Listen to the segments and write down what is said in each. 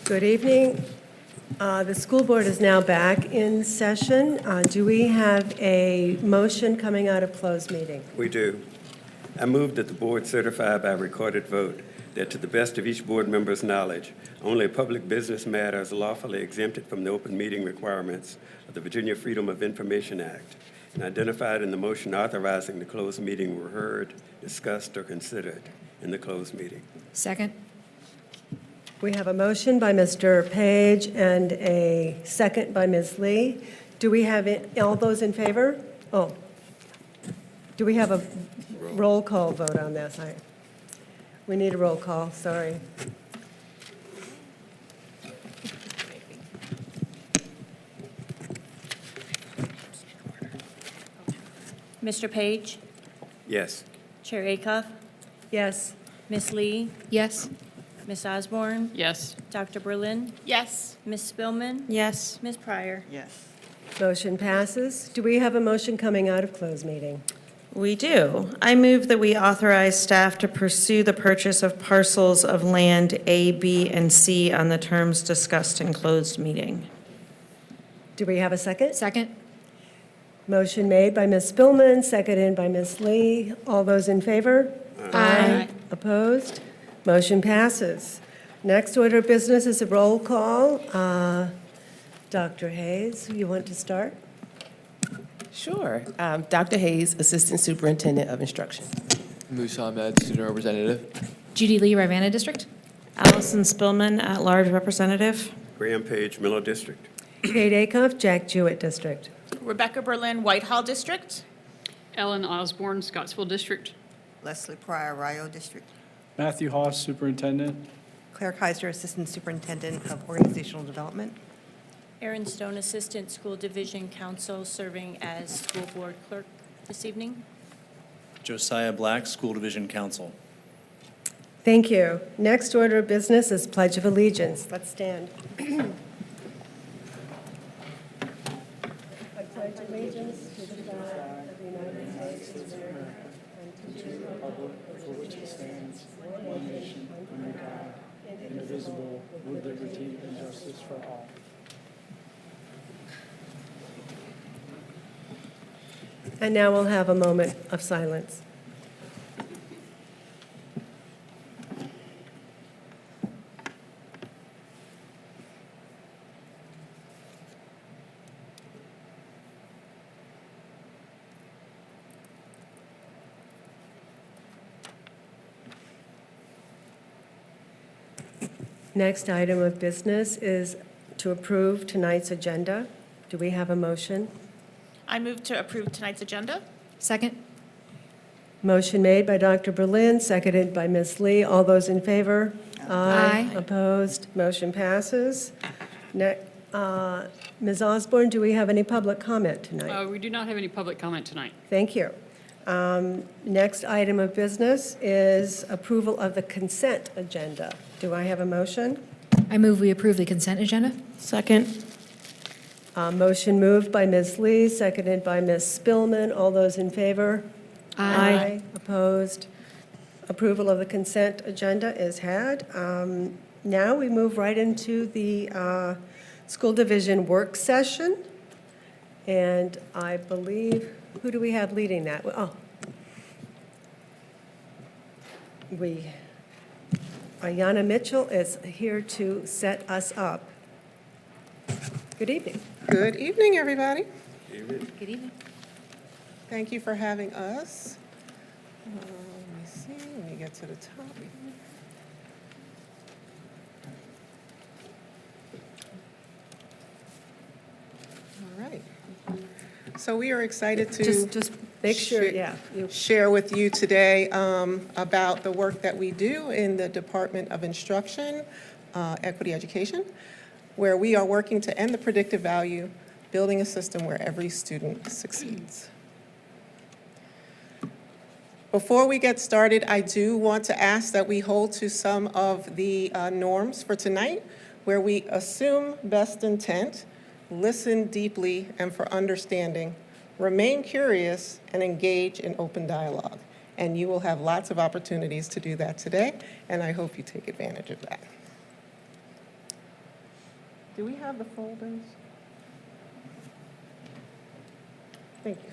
Good evening. The school board is now back in session. Do we have a motion coming out of closed meeting? We do. I move that the board certify by recorded vote that to the best of each board member's knowledge, only public business matters lawfully exempted from the open meeting requirements of the Virginia Freedom of Information Act and identified in the motion authorizing the closed meeting were heard, discussed, or considered in the closed meeting. Second. We have a motion by Mr. Page and a second by Ms. Lee. Do we have all those in favor? Oh. Do we have a roll call vote on this? We need a roll call, sorry. Mr. Page, Yes. Chair Acuff, Yes. Ms. Lee, Yes. Ms. Osborne, Yes. Dr. Berlin, Yes. Ms. Spillman, Yes. Ms. Pryor. Yes. Motion passes. Do we have a motion coming out of closed meeting? We do. I move that we authorize staff to pursue the purchase of parcels of land A, B, and C on the terms discussed in closed meeting. Do we have a second? Second. Motion made by Ms. Spillman, seconded by Ms. Lee. All those in favor? Aye. Opposed? Motion passes. Next order of business is a roll call. Dr. Hayes, you want to start? Sure. Dr. Hayes, Assistant Superintendent of Instruction. Musa Ahmed, Student Representative. Judy Lee, Rivanna District. Allison Spillman, at-large representative. Graham Page, Miller District. Kate Acuff, Jack Jewett District. Rebecca Berlin, Whitehall District. Ellen Osborne, Scottsville District. Leslie Pryor, Rio District. Matthew Haas, Superintendent. Claire Kaiser, Assistant Superintendent of Organizational Development. Erin Stone, Assistant School Division Counsel, serving as School Board Clerk this evening. Josiah Black, School Division Counsel. Thank you. Next order of business is Pledge of Allegiance. Let's stand. I pledge allegiance to the flag of the United States of America and to the republic for which it stands, one nation, under God, indivisible, with liberty and justice for all. And now we'll have a moment of silence. Next item of business is to approve tonight's agenda. Do we have a motion? I move to approve tonight's agenda. Second. Motion made by Dr. Berlin, seconded by Ms. Lee. All those in favor? Aye. Opposed? Motion passes. Ms. Osborne, do we have any public comment tonight? We do not have any public comment tonight. Thank you. Next item of business is approval of the consent agenda. Do I have a motion? I move we approve the consent agenda. Second. Motion moved by Ms. Lee, seconded by Ms. Spillman. All those in favor? Aye. Opposed? Approval of the consent agenda is had. Now we move right into the school division work session. And I believe, who do we have leading that? Oh. Ayanna Mitchell is here to set us up. Good evening. Good evening, everybody. Good evening. Thank you for having us. Let me see, let me get to the top. All right. So we are excited to Just make sure, yeah. share with you today about the work that we do in the Department of Instruction, Equity Education, where we are working to end the predictive value, building a system where every student succeeds. Before we get started, I do want to ask that we hold to some of the norms for tonight, where we assume best intent, listen deeply and for understanding, remain curious, and engage in open dialogue. And you will have lots of opportunities to do that today, and I hope you take advantage of that. Do we have the folders? Thank you.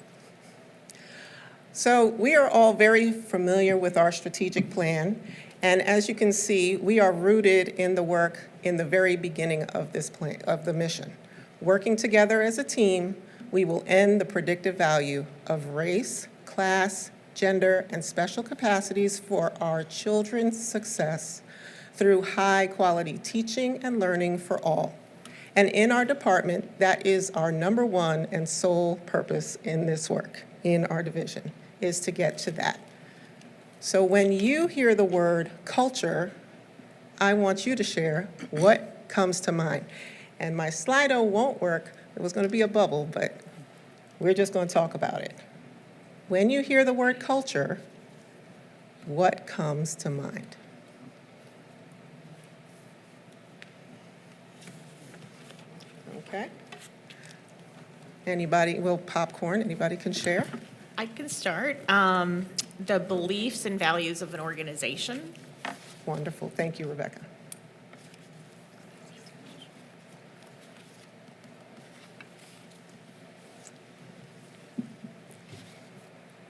So we are all very familiar with our strategic plan, and as you can see, we are rooted in the work in the very beginning of this plan, of the mission. Working together as a team, we will end the predictive value of race, class, gender, and special capacities for our children's success through high-quality teaching and learning for all. And in our department, that is our number one and sole purpose in this work, in our division, is to get to that. So when you hear the word culture, I want you to share what comes to mind. And my Slido won't work. It was going to be a bubble, but we're just going to talk about it. When you hear the word culture, what comes to mind? Okay. Anybody, well, popcorn, anybody can share? I can start. The beliefs and values of an organization. Wonderful. Thank you, Rebecca.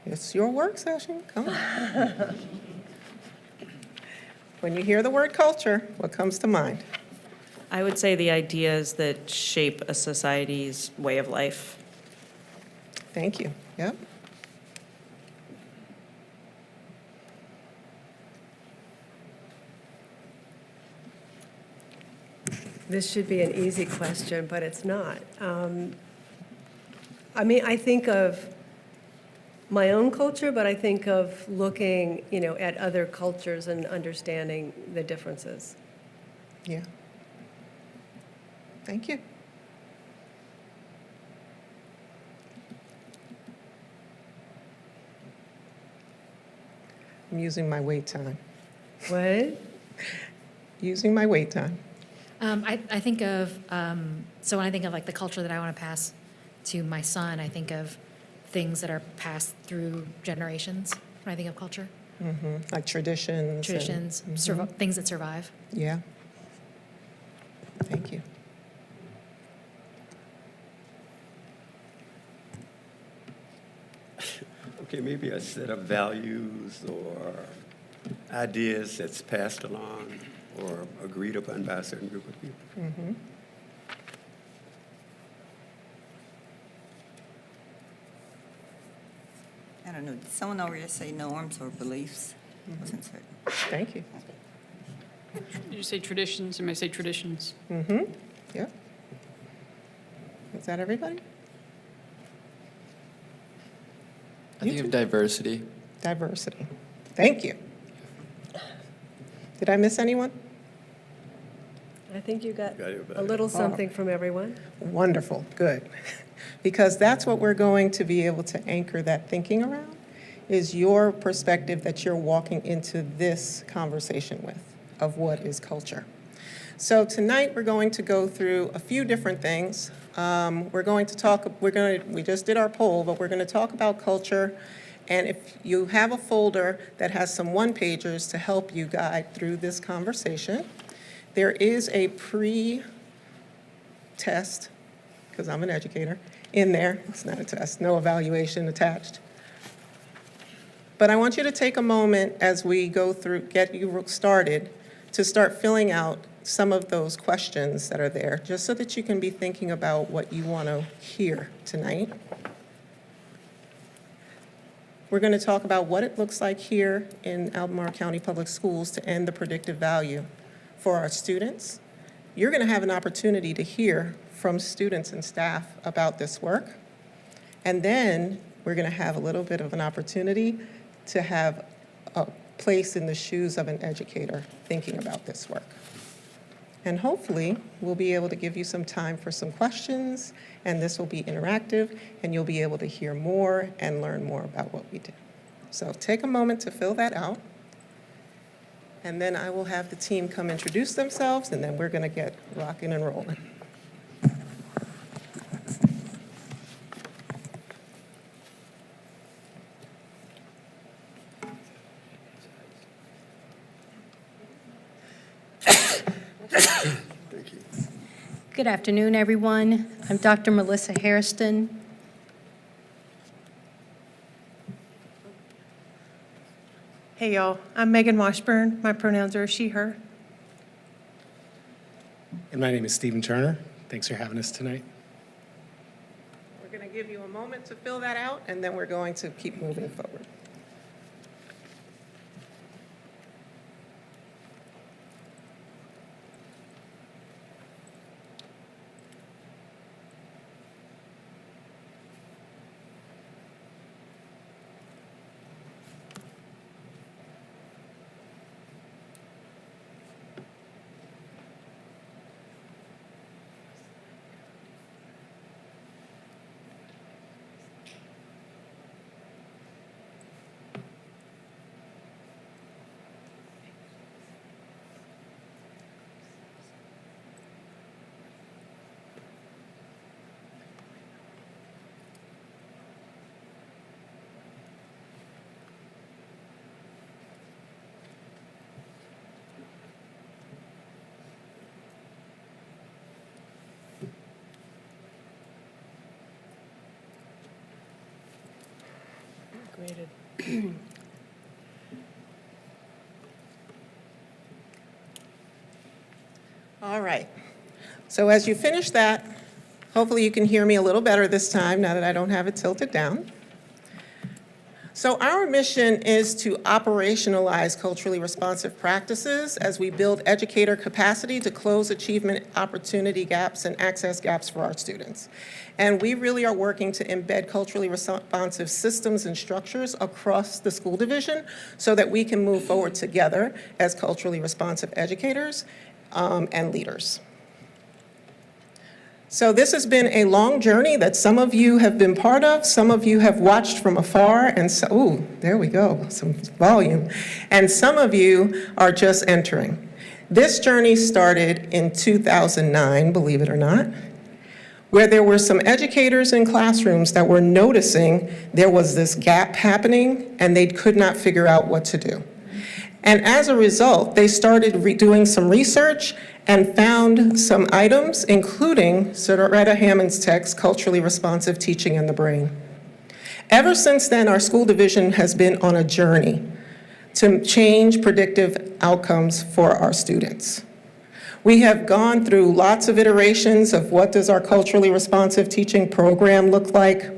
It's your work session. Come on. When you hear the word culture, what comes to mind? I would say the ideas that shape a society's way of life. Thank you. Yep. This should be an easy question, but it's not. I mean, I think of my own culture, but I think of looking, at other cultures and understanding the differences. Yeah. Thank you. I'm using my wait time. What? Using my wait time. I think of, so when I think of like the culture that I want to pass to my son, I think of things that are passed through generations when I think of culture. Like traditions. Traditions, things that survive. Yeah. Thank you. Okay, maybe a set of values or ideas that's passed along or agreed upon by a certain group of people. I don't know, did someone over here say norms or beliefs? Wasn't certain. Thank you. Did you say traditions? You may say traditions. Yep. Is that everybody? I think of diversity. Diversity. Thank you. Did I miss anyone? I think you got Got everybody. a little something from everyone. Wonderful, good. Because that's what we're going to be able to anchor that thinking around, is your perspective that you're walking into this conversation with, of what is culture. So tonight, we're going to go through a few different things. We're going to talk, we just did our poll, but we're going to talk about culture. And if you have a folder that has some one-pagers to help you guide through this conversation, there is a pre-test, because I'm an educator, in there. It's not a test, no evaluation attached. But I want you to take a moment as we go through, get you started, to start filling out some of those questions that are there, just so that you can be thinking about what you want to hear tonight. We're going to talk about what it looks like here in Albemarle County Public Schools to end the predictive value for our students. You're going to have an opportunity to hear from students and staff about this work. And then we're going to have a little bit of an opportunity to have a place in the shoes of an educator thinking about this work. And hopefully, we'll be able to give you some time for some questions, and this will be interactive, and you'll be able to hear more and learn more about what we do. So take a moment to fill that out, and then I will have the team come introduce themselves, and then we're going to get rocking and rolling. Good afternoon, everyone. I'm Dr. Melissa Hairston. Hey, y'all. I'm Megan Washburn. My pronouns are she, her. And my name is Stephen Turner. Thanks for having us tonight. We're going to give you a moment to fill that out, and then we're going to keep moving forward. Graded. All right. So as you finish that, hopefully you can hear me a little better this time now that I don't have it tilted down. So our mission is to operationalize culturally responsive practices as we build educator capacity to close achievement opportunity gaps and access gaps for our students. And we really are working to embed culturally responsive systems and structures across the school division so that we can move forward together as culturally responsive educators and leaders. So this has been a long journey that some of you have been part of, some of you have watched from afar, and so, ooh, there we go, some volume. And some of you are just entering. This journey started in 2009, believe it or not, where there were some educators in classrooms that were noticing there was this gap happening and they could not figure out what to do. And as a result, they started doing some research and found some items, including Soretta Hammond's text, Culturally Responsive Teaching in the Brain. Ever since then, our school division has been on a journey to change predictive outcomes for our students. We have gone through lots of iterations of what does our culturally responsive teaching program look like.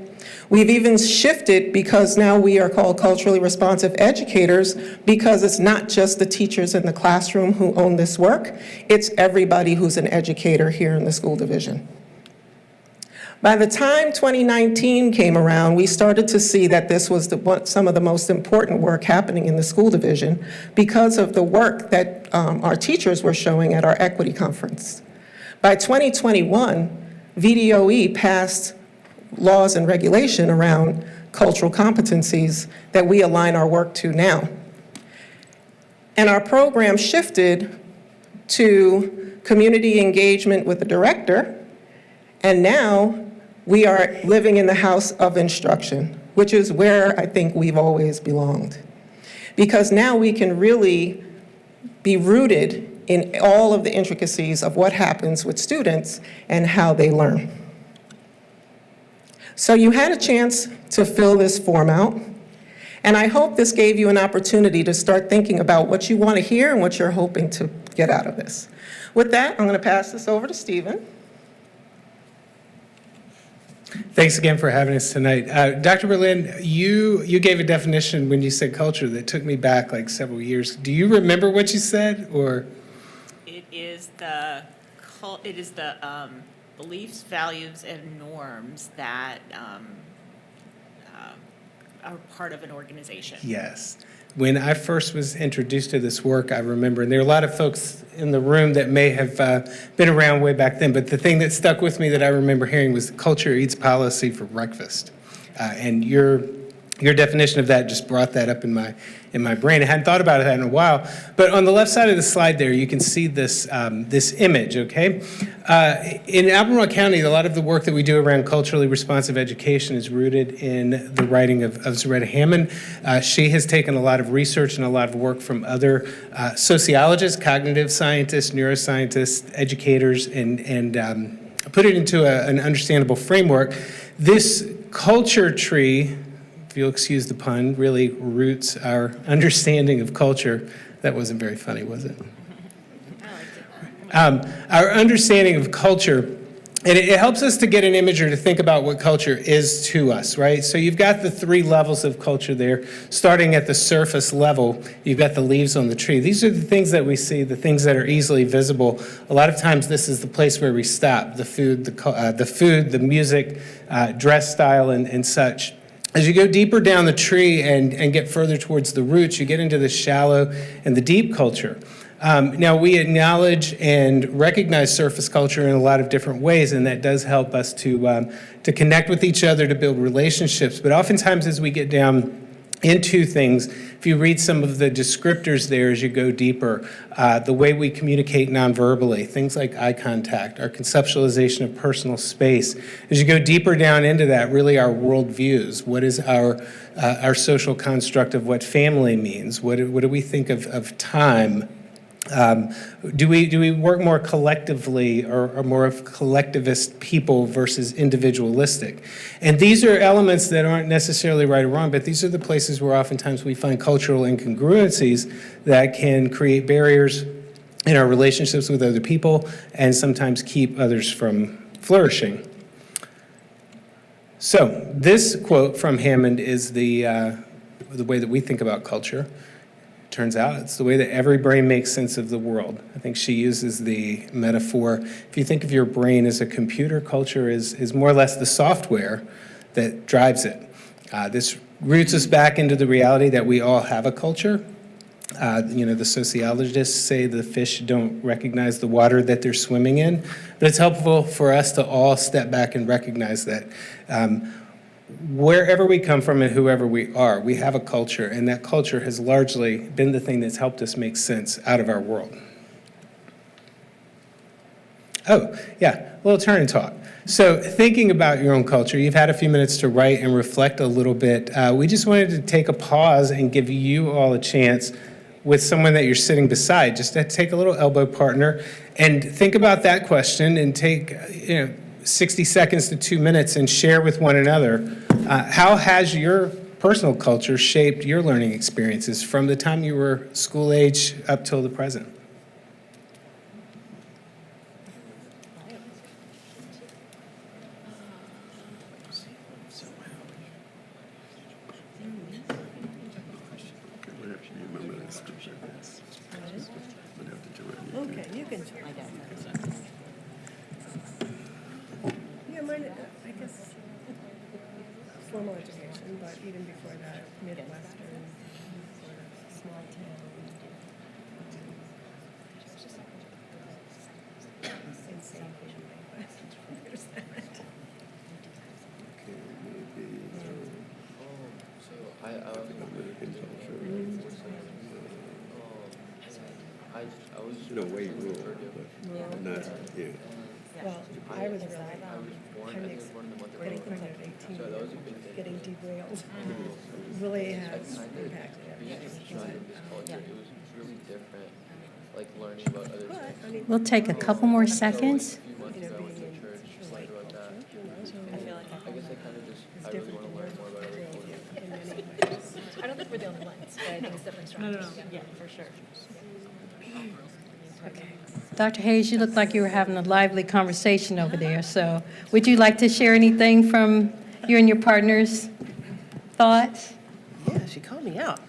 We've even shifted because now we are called culturally responsive educators because it's not just the teachers in the classroom who own this work, it's everybody who's an educator here in the school division. By the time 2019 came around, we started to see that this was some of the most important work happening in the school division because of the work that our teachers were showing at our equity conference. By 2021, VDOE passed laws and regulation around cultural competencies that we align our work to now. And our program shifted to community engagement with the director, and now we are living in the house of instruction, which is where I think we've always belonged. Because now we can really be rooted in all of the intricacies of what happens with students and how they learn. So you had a chance to fill this form out, and I hope this gave you an opportunity to start thinking about what you want to hear and what you're hoping to get out of this. With that, I'm going to pass this over to Stephen. Thanks again for having us tonight. Dr. Berlin, you gave a definition when you said culture that took me back like several years. Do you remember what you said, or? It is the beliefs, values, and norms that are part of an organization. Yes. When I first was introduced to this work, I remember, and there are a lot of folks in the room that may have been around way back then, but the thing that stuck with me that I remember hearing was culture eats policy for breakfast. And your your definition of that just brought that up in my brain. I hadn't thought about that in a while. But on the left side of the slide there, you can see this, this image, okay? In Albemarle County, a lot of the work that we do around culturally responsive education is rooted in the writing of Zaretta Hammond. She has taken a lot of research and a lot of work from other sociologists, cognitive scientists, neuroscientists, educators, and put it into an understandable framework. This culture tree, if you'll excuse the pun, really roots our understanding of culture. That wasn't very funny, was it? Our understanding of culture, and it helps us to get an image or to think about what culture is to us, right? So you've got the 3 levels of culture there. Starting at the surface level, you've got the leaves on the tree. These are the things that we see, the things that are easily visible. A lot of times this is the place where we stop, the food, the music, dress style, and such. As you go deeper down the tree and get further towards the roots, you get into the shallow and the deep culture. Now, we acknowledge and recognize surface culture in a lot of different ways, and that does help us to connect with each other, to build relationships. But oftentimes as we get down into things, if you read some of the descriptors there as you go deeper, the way we communicate non-verbally, things like eye contact, our conceptualization of personal space. As you go deeper down into that, really our worldviews. What is our social construct of what family means? What do we think of time? Do we work more collectively or more of collectivist people versus individualistic? And these are elements that aren't necessarily right or wrong, but these are the places where oftentimes we find cultural incongruencies that can create barriers in our relationships with other people and sometimes keep others from flourishing. So this quote from Hammond is the way that we think about culture. Turns out it's the way that every brain makes sense of the world. I think she uses the metaphor, if you think of your brain as a computer, culture is more or less the software that drives it. This roots us back into the reality that we all have a culture. The sociologists say the fish don't recognize the water that they're swimming in, but it's helpful for us to all step back and recognize that wherever we come from and whoever we are, we have a culture, and that culture has largely been the thing that's helped us make sense out of our world. Oh, yeah, a little turn and talk. So thinking about your own culture, you've had a few minutes to write and reflect a little bit. We just wanted to take a pause and give you all a chance with someone that you're sitting beside, just to take a little elbow partner and think about that question and take, 60 seconds to 2 minutes and share with one another. How has your personal culture shaped your learning experiences from the time you were school age up till the present? Okay, you can. Yeah, mine, I guess, formal education, but even before that, Midwestern, sort of small town. Insane family, but there's that. No way rule, but not, yeah. Well, I was really, getting pregnant at 18, getting derailed, really has impacted everything. We'll take a couple more seconds. I don't think we're the only ones, but I think it's different structures. Yeah, for sure. Okay. Dr. Hayes, you look like you were having a lively conversation over there, so would you like to share anything from you and your partner's thoughts? Yeah, she called me out.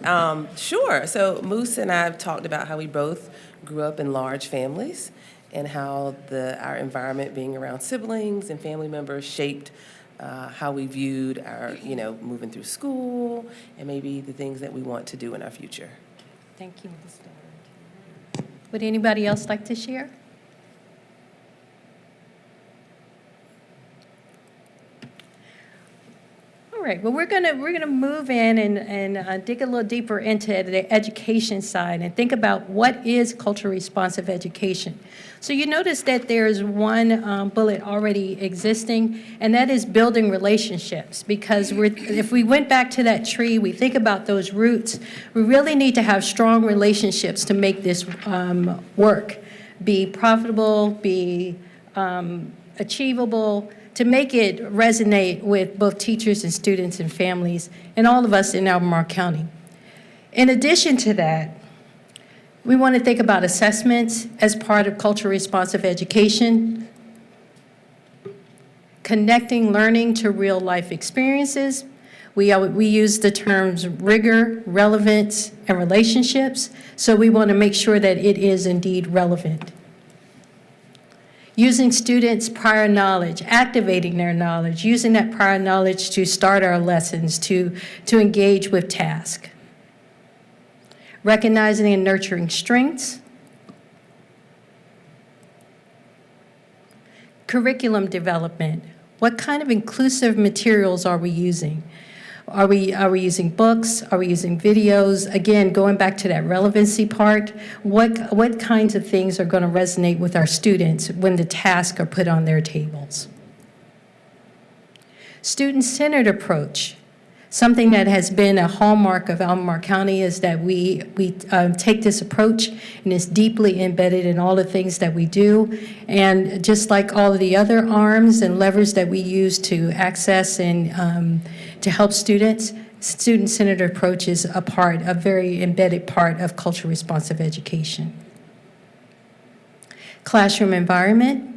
Sure. So Moose and I have talked about how we both grew up in large families and how our environment being around siblings and family members shaped how we viewed our, moving through school and maybe the things that we want to do in our future. Thank you, Ms. Stewart. Would anybody else like to share? All right, well, we're gonna move in and dig a little deeper into the education side and think about what is culturally responsive education. So you notice that there's one bullet already existing, and that is building relationships. Because if we went back to that tree, we think about those roots, we really need to have strong relationships to make this work, be profitable, be achievable, to make it resonate with both teachers and students and families and all of us in Albemarle County. In addition to that, we want to think about assessments as part of culturally responsive education, connecting learning to real life experiences. We use the terms rigor, relevance, and relationships, so we want to make sure that it is indeed relevant. Using students' prior knowledge, activating their knowledge, using that prior knowledge to start our lessons, to engage with tasks. Recognizing and nurturing strengths. Curriculum development. What kind of inclusive materials are we using? Are we using books? Are we using videos? Again, going back to that relevancy part, what kinds of things are going to resonate with our students when the tasks are put on their tables? Student-centered approach. Something that has been a hallmark of Albemarle County is that we take this approach, and it's deeply embedded in all the things that we do. And just like all of the other arms and levers that we use to access and to help students, student-centered approach is a very embedded part of culturally responsive education. Classroom environment.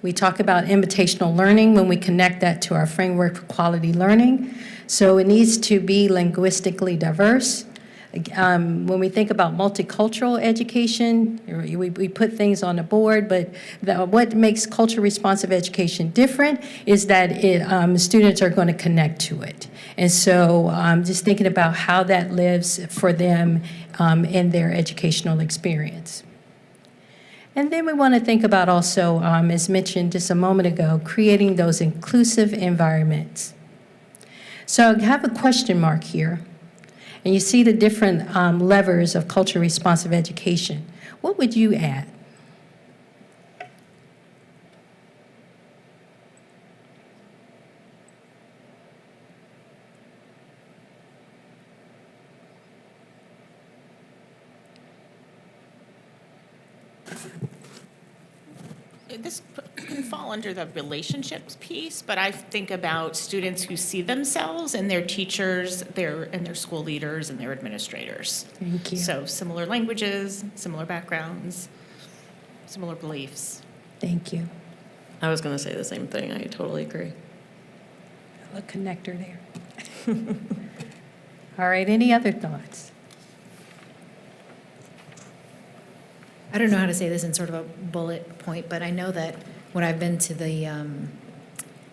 We talk about invitational learning when we connect that to our framework for quality learning. So it needs to be linguistically diverse. When we think about multicultural education, we put things on the board, but what makes culture responsive education different is that students are going to connect to it. And so just thinking about how that lives for them in their educational experience. And then we want to think about also, as mentioned just a moment ago, creating those inclusive environments. So I have a question mark here. And you see the different levers of culture responsive education. What would you add? This can fall under the relationships piece, but I think about students who see themselves in their teachers, and their school leaders and their administrators. Thank you. So similar languages, similar backgrounds, similar beliefs. Thank you. I was going to say the same thing. I totally agree. A connector there. All right, any other thoughts? I don't know how to say this in sort of a bullet point, but I know that when I've been to the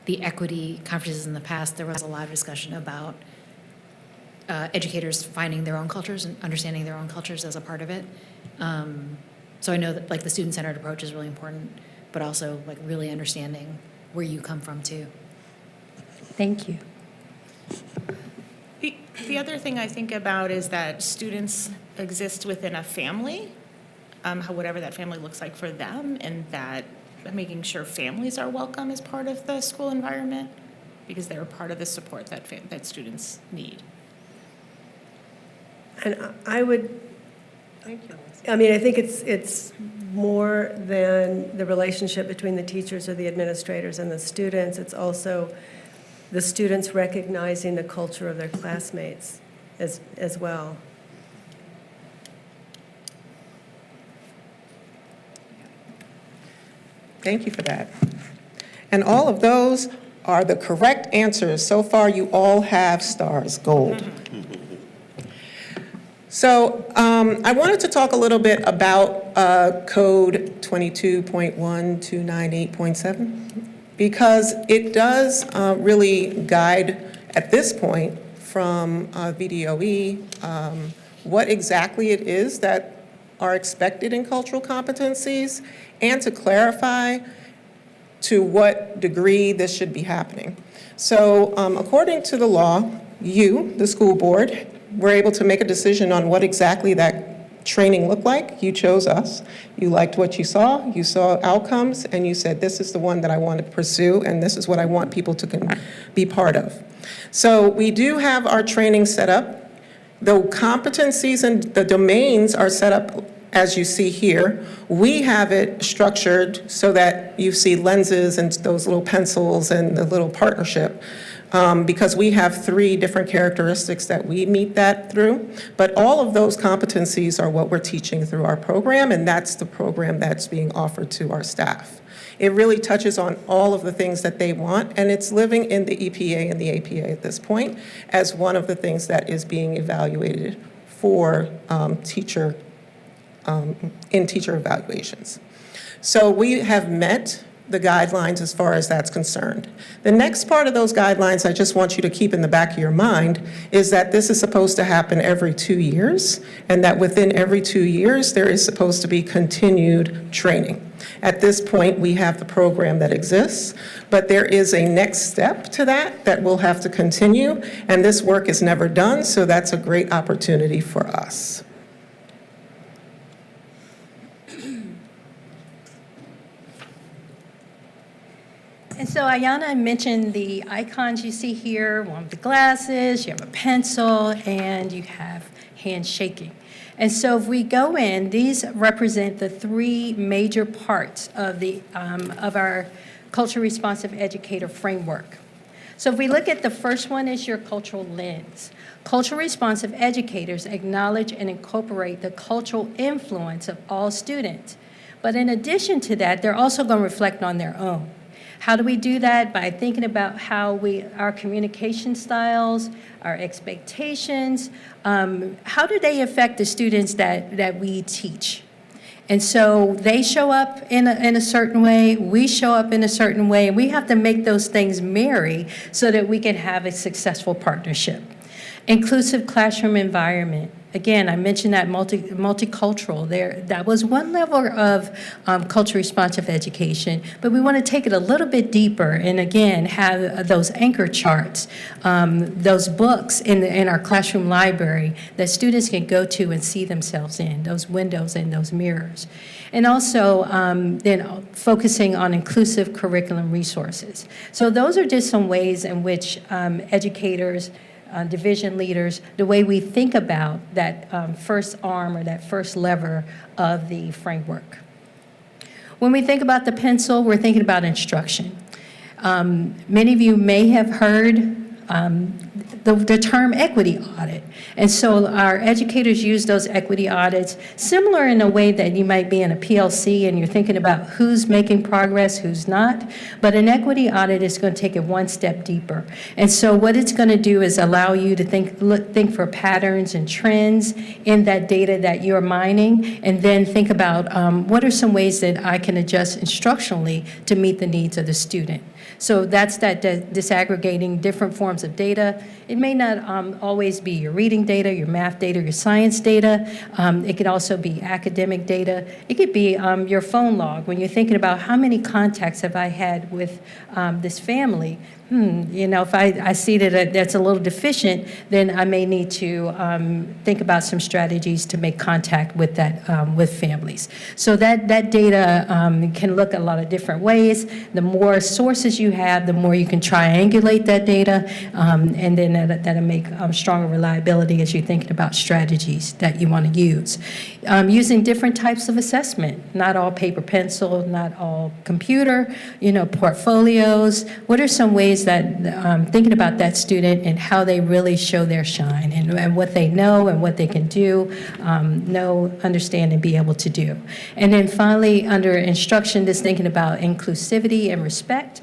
equity conferences in the past, there was a lot of discussion about educators finding their own cultures and understanding their own cultures as a part of it. So I know that like the student-centered approach is really important, but also like really understanding where you come from too. Thank you. The other thing I think about is that students exist within a family, whatever that family looks like for them, and that making sure families are welcome as part of the school environment because they're part of the support that students need. And I would, I mean, I think it's more than the relationship between the teachers or the administrators and the students. It's also the students recognizing the culture of their classmates as well. Thank you for that. And all of those are the correct answers. So far, you all have stars, gold. So I wanted to talk a little bit about Code 22.1298.7 because it does really guide, at this point, from VDOE, what exactly it is that are expected in cultural competencies, and to clarify to what degree this should be happening. So according to the law, you, the school board, were able to make a decision on what exactly that training looked like. You chose us. You liked what you saw outcomes, and you said, this is the one that I want to pursue, and this is what I want people to be part of. So we do have our training set up. The competencies and the domains are set up as you see here. We have it structured so that you see lenses and those little pencils and the little partnership, because we have 3 different characteristics that we meet that through. But all of those competencies are what we're teaching through our program, and that's the program that's being offered to our staff. It really touches on all of the things that they want, and it's living in the EPA and the APA at this point as one of the things that is being evaluated for teacher evaluations. So we have met the guidelines as far as that's concerned. The next part of those guidelines I just want you to keep in the back of your mind is that this is supposed to happen every 2 years, and that within every 2 years there is supposed to be continued training. At this point, we have the program that exists, but there is a next step to that will have to continue, and this work is never done, so that's a great opportunity for us. And so Ayanna mentioned the icons you see here, one with the glasses, you have a pencil, and you have handshaking. And so if we go in, these represent the 3 major parts of our culturally responsive educator framework. So if we look at the first one is your cultural lens. Culturally responsive educators acknowledge and incorporate the cultural influence of all students. But in addition to that, they're also going to reflect on their own. How do we do that? By thinking about how our communication styles, our expectations, how do they affect the students that we teach? And so they show up in a certain way, we show up in a certain way, and we have to make those things marry so that we can have a successful partnership. Inclusive classroom environment. Again, I mentioned that multicultural. That was one level of culturally responsive education, but we want to take it a little bit deeper and again have those anchor charts, those books in our classroom library that students can go to and see themselves in, those windows and those mirrors. And also then focusing on inclusive curriculum resources. So those are just some ways in which educators, division leaders, the way we think about that first arm or that first lever of the framework. When we think about the pencil, we're thinking about instruction. Many of you may have heard the term equity audit. And so our educators use those equity audits similar in a way that you might be in a PLC and you're thinking about who's making progress, who's not. But an equity audit is going to take it one step deeper. And so what it's going to do is allow you to think for patterns and trends in that data that you're mining, and then think about what are some ways that I can adjust instructionally to meet the needs of the student. So that's that disaggregating different forms of data. It may not always be your reading data, your math data, your science data. It could also be academic data. It could be your phone log when you're thinking about how many contacts have I had with this family. If I see that that's a little deficient, then I may need to think about some strategies to make contact with that with families. So that data can look a lot of different ways. The more sources you have, the more you can triangulate that data, and then that'll make stronger reliability as you're thinking about strategies that you want to use. Using different types of assessment, not all paper pencil, not all computer, portfolios. What are some ways that thinking about that student and how they really show their shine and what they know and what they can do, know, understand, and be able to do. And then finally, under instruction, just thinking about inclusivity and respect,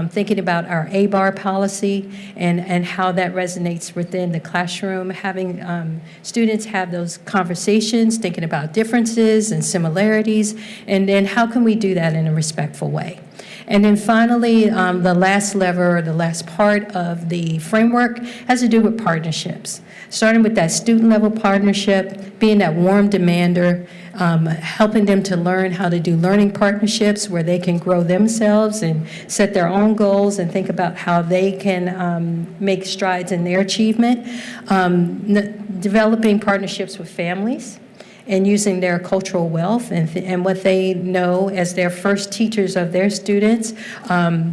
thinking about our ABAR policy and how that resonates within the classroom, having students have those conversations, thinking about differences and similarities, and then how can we do that in a respectful way. And then finally, the last lever, or the last part of the framework has to do with partnerships. Starting with that student-level partnership, being that warm demander, helping them to learn how to do learning partnerships where they can grow themselves and set their own goals and think about how they can make strides in their achievement. Developing partnerships with families and using their cultural wealth and what they know as their first teachers of their students,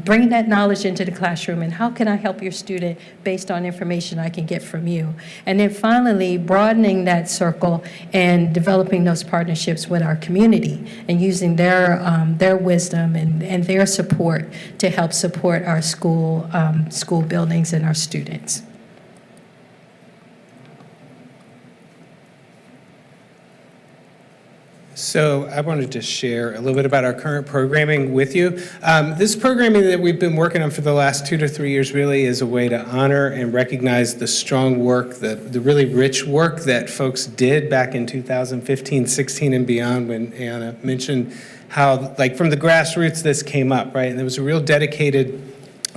bringing that knowledge into the classroom, and how can I help your student based on information I can get from you? And then finally, broadening that circle and developing those partnerships with our community and using their wisdom and their support to help support our school buildings and our students. So I wanted to share a little bit about our current programming with you. This programming that we've been working on for the last 2 to 3 years really is a way to honor and recognize the strong work, the really rich work that folks did back in 2015, 16, and beyond, when Anna mentioned how, like, from the grassroots this came up, right? And there was a real dedicated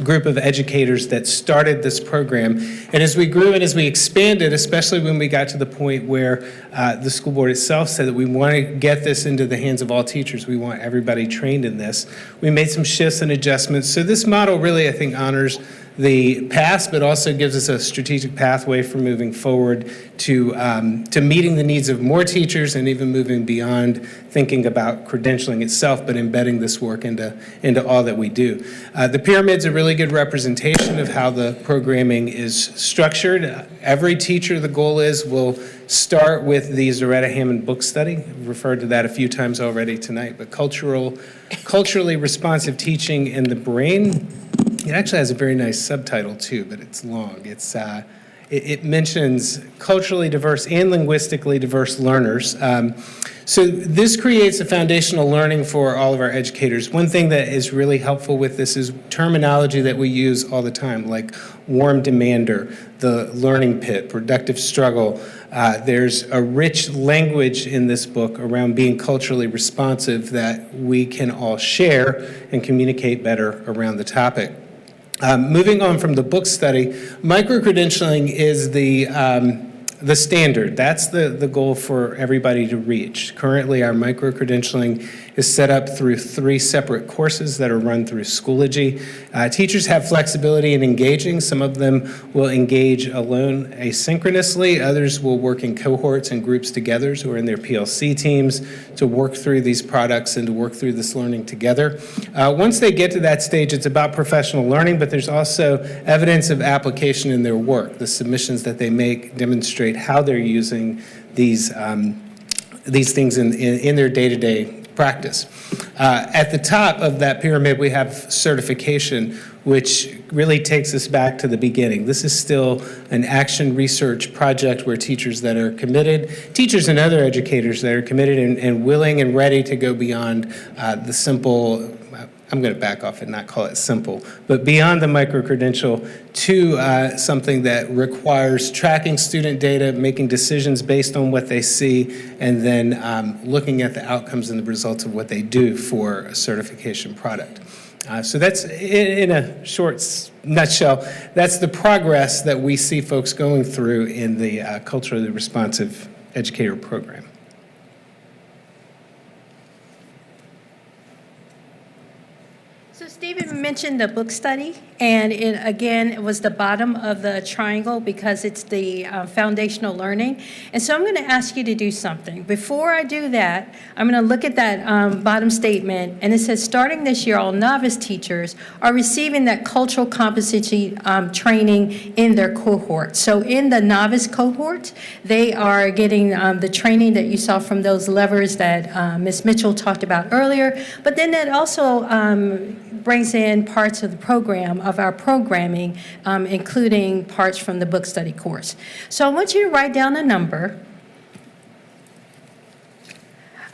group of educators that started this program. And as we grew and as we expanded, especially when we got to the point where the school board itself said that we want to get this into the hands of all teachers, we want everybody trained in this, we made some shifts and adjustments. So this model really, I think, honors the past, but also gives us a strategic pathway for moving forward to meeting the needs of more teachers and even moving beyond thinking about credentialing itself, but embedding this work into all that we do. The pyramid's a really good representation of how the programming is structured. Every teacher, the goal is, will start with the Zaretta Hammond book study. I've referred to that a few times already tonight, but culturally responsive teaching in the brain. It actually has a very nice subtitle too, but it's long. It mentions culturally diverse and linguistically diverse learners. So this creates a foundational learning for all of our educators. One thing that is really helpful with this is terminology that we use all the time, like warm demander, the learning pit, productive struggle. There's a rich language in this book around being culturally responsive that we can all share and communicate better around the topic. Moving on from the book study, micro-credentialing is the standard. That's the goal for everybody to reach. Currently, our micro-credentialing is set up through 3 separate courses that are run through Schoology. Teachers have flexibility in engaging. Some of them will engage alone asynchronously. Others will work in cohorts and groups together, who are in their PLC teams, to work through these products and to work through this learning together. Once they get to that stage, it's about professional learning, but there's also evidence of application in their work. The submissions that they make demonstrate how they're using these things in their day-to-day practice. At the top of that pyramid, we have certification, which really takes us back to the beginning. This is still an action research project where teachers that are committed, teachers and other educators that are committed and willing and ready to go beyond the simple, I'm going to back off and not call it simple, but beyond the micro-credential to something that requires tracking student data, making decisions based on what they see, and then looking at the outcomes and the results of what they do for a certification product. So that's, in a short nutshell, that's the progress that we see folks going through in the culturally responsive educator program. So Stephen mentioned the book study, and it was the bottom of the triangle because it's the foundational learning. And so I'm going to ask you to do something. Before I do that, I'm going to look at that bottom statement, and it says, starting this year, all novice teachers are receiving that cultural competency training in their cohort. So in the novice cohort, they are getting the training that you saw from those levers that Ms. Mitchell talked about earlier, but then that also brings in parts of the program, of our programming, including parts from the book study course. So I want you to write down a number.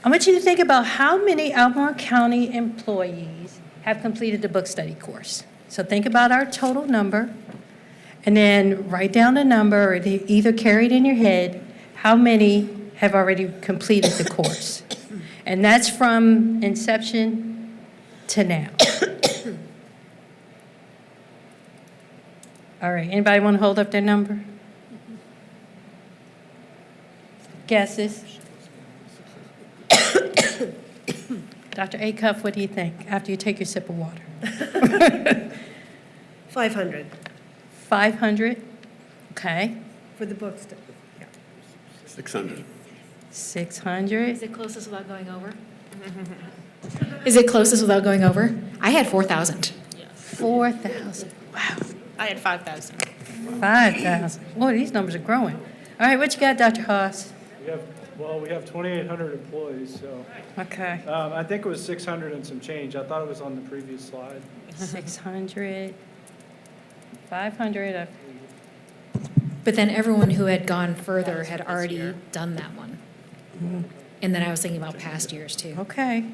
I want you to think about how many Albemarle County employees have completed the book study course. So think about our total number, and then write down a number, or either carry it in your head, how many have already completed the course. And that's from inception to now? All right, anybody want to hold up their number? Guesses? Dr. Acuff, what do you think after you take your sip of water? 500 500? Okay. for the books. Yeah. 600. 600? Is it closest without going over? Is it closest without going over? I had 4,000. 4,000. Wow. I had 5,000. 5,000. Boy, these numbers are growing. All right, what you got, Dr. Haas? We have 2,800 employees, so. Okay. I think it was 600 and some change. I thought it was on the previous slide. 600, 500. But then everyone who had gone further had already done that one. And then I was thinking about past years too. Okay.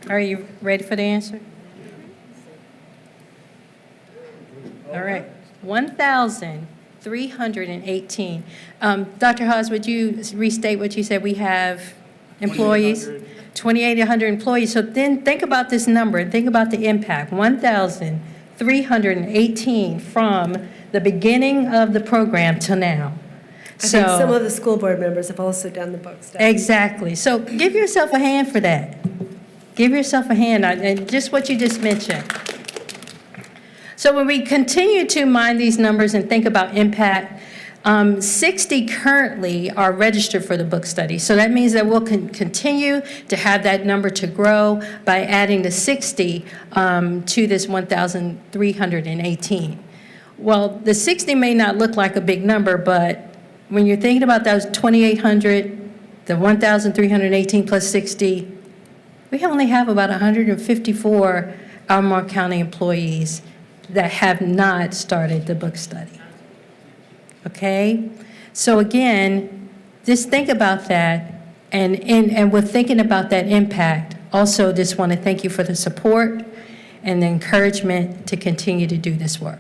Are you ready for the answer? All right. 1,318. Dr. Haas, would you restate what you said? We have employees? 2,800 employees. So then think about this number and think about the impact. 1,318 from the beginning of the program till now. I think some of the school board members have also done the book study. Exactly. So give yourself a hand for that. Give yourself a hand, and just what you just mentioned. So when we continue to mine these numbers and think about impact, 60 currently are registered for the book study. So that means that we'll continue to have that number to grow by adding the 60 to this 1,318. Well, the 60 may not look like a big number, but when you're thinking about those 2,800, the 1,318 plus 60, we only have about 154 Albemarle County employees that have not started the book study. Okay? So again, just think about that, and with thinking about that impact, also just want to thank you for the support and the encouragement to continue to do this work.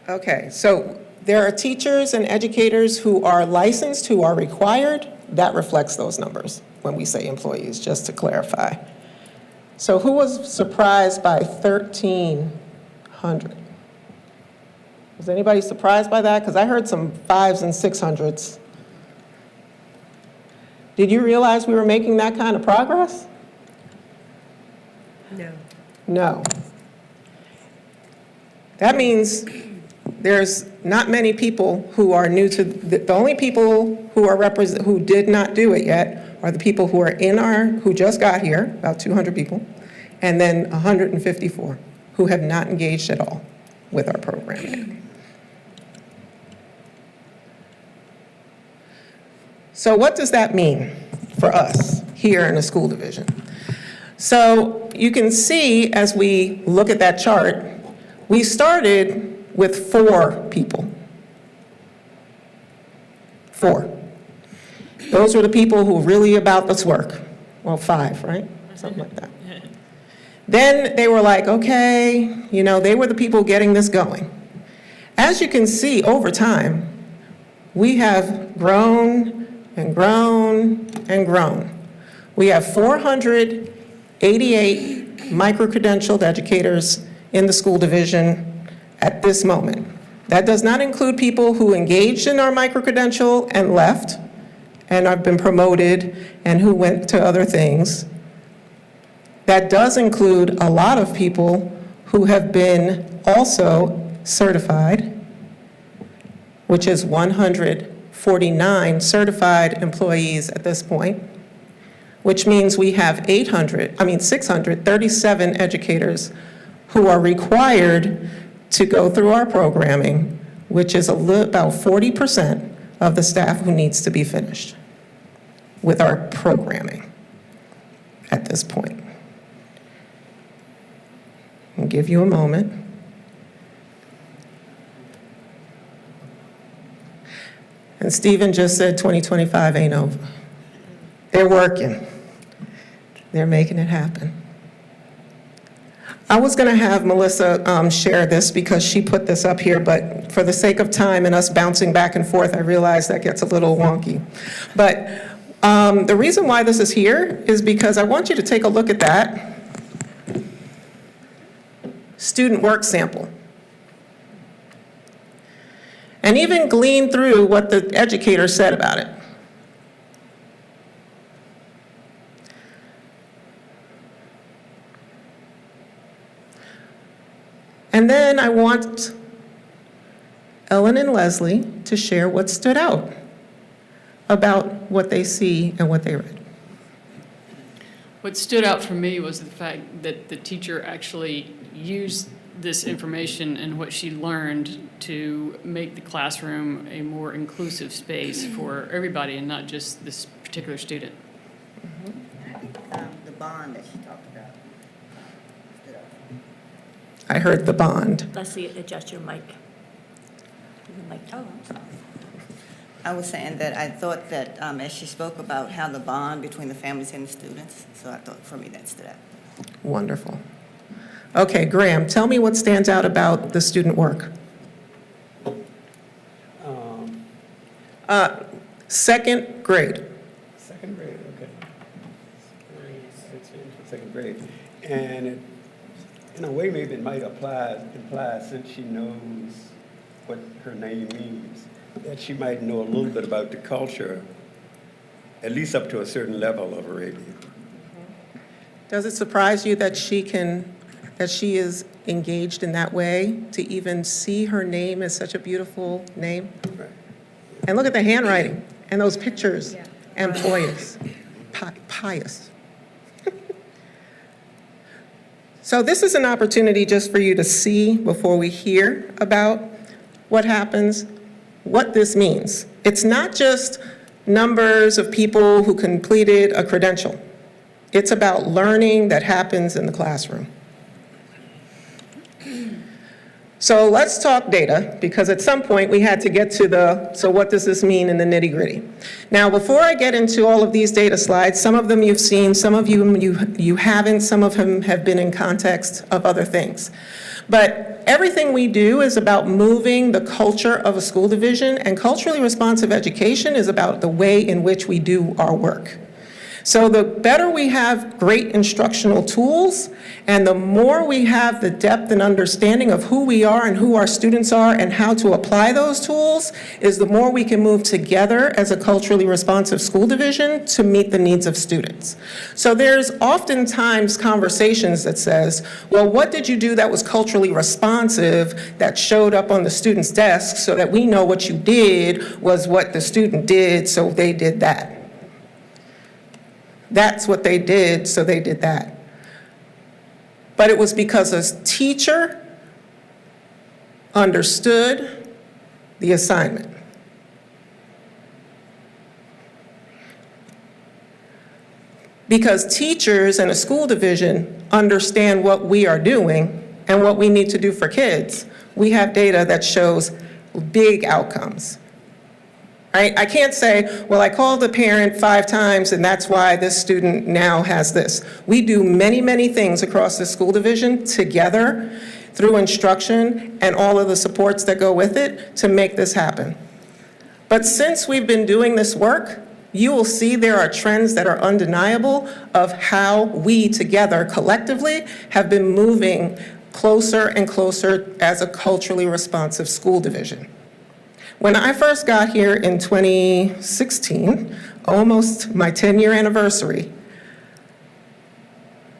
Okay, so there are teachers and educators who are licensed, who are required. That reflects those numbers when we say employees, just to clarify. So who was surprised by 1,300? Was anybody surprised by that? Because I heard some 5s and 600s. Did you realize we were making that kind of progress? No. No. That means there's not many people who are new to, the only people who are who did not do it yet are the people who are who just got here, about 200 people, and then 154 who have not engaged at all with our program. So what does that mean for us here in the school division? So you can see as we look at that chart, we started with 4 people. 4. Those were the people who were really about this work. Well, 5, right? Something like that. Then they were like, okay, they were the people getting this going. As you can see, over time, we have grown and grown and grown. We have 488 micro-credentialed educators in the school division at this moment. That does not include people who engaged in our micro-credential and left and have been promoted and who went to other things. That does include a lot of people who have been also certified, which is 149 certified employees at this point, which means we have 637 educators who are required to go through our programming, which is about 40% of the staff who needs to be finished with our programming at this point. I'll give you a moment. And Stephen just said 2025 ain't over. They're working. They're making it happen. I was going to have Melissa share this because she put this up here, but for the sake of time and us bouncing back and forth, I realize that gets a little wonky. But the reason why this is here is because I want you to take a look at that student work sample. And even glean through what the educator said about it. And then I want Ellen and Leslie to share what stood out about what they see and what they read. What stood out for me was the fact that the teacher actually used this information and what she learned to make the classroom a more inclusive space for everybody and not just this particular student. The bond that she talked about. I heard the bond. Leslie, adjust your mic. Oh, I'm sorry. I was saying that I thought that as she spoke about how the bond between the families and the students, so I thought for me that stood out. Wonderful. Okay, Graham, tell me what stands out about the student work. Second grade. Second grade, okay. Second grade. And it, in a way, maybe it might imply, since she knows what her name means, that she might know a little bit about the culture, at least up to a certain level of Arabian. Does it surprise you that she is engaged in that way, to even see her name as such a beautiful name? Right. And look at the handwriting and those pictures, and pious. So this is an opportunity just for you to see before we hear about what happens, what this means. It's not just numbers of people who completed a credential. It's about learning that happens in the classroom. So let's talk data, because at some point we had to get to so what does this mean in the nitty-gritty? Now, before I get into all of these data slides, some of them you've seen, some of you haven't, some of them have been in context of other things. But everything we do is about moving the culture of a school division, and culturally responsive education is about the way in which we do our work. So the better we have great instructional tools, and the more we have the depth and understanding of who we are and who our students are and how to apply those tools, is the more we can move together as a culturally responsive school division to meet the needs of students. So there's oftentimes conversations that says, well, what did you do that was culturally responsive that showed up on the student's desk so that we know what you did was what the student did, so they did that. That's what they did, so they did that. But it was because a teacher understood the assignment. Because teachers in a school division understand what we are doing and what we need to do for kids, we have data that shows big outcomes. Right? I can't say, well, I called the parent 5 times and that's why this student now has this. We do many, many things across the school division together through instruction and all of the supports that go with it to make this happen. But since we've been doing this work, you will see there are trends that are undeniable of how we together collectively have been moving closer and closer as a culturally responsive school division. When I first got here in 2016, almost my 10-year anniversary,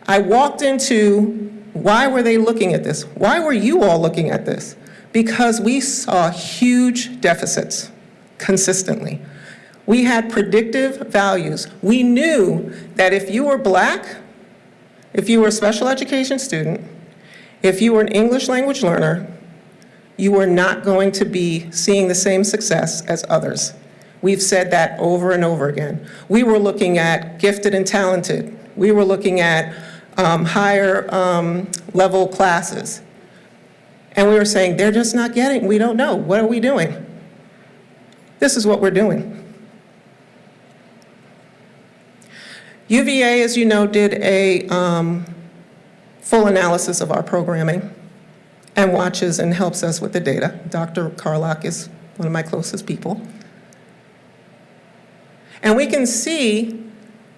I walked into, why were they looking at this? Why were you all looking at this? Because we saw huge deficits consistently. We had predictive values. We knew that if you were Black, if you were a special education student, if you were an English language learner, you are not going to be seeing the same success as others. We've said that over and over again. We were looking at gifted and talented. We were looking at higher level classes. And we were saying, they're just not getting, we don't know. What are we doing? This is what we're doing. UVA, as you know, did a full analysis of our programming and watches and helps us with the data. Dr. Carlock is one of my closest people. And we can see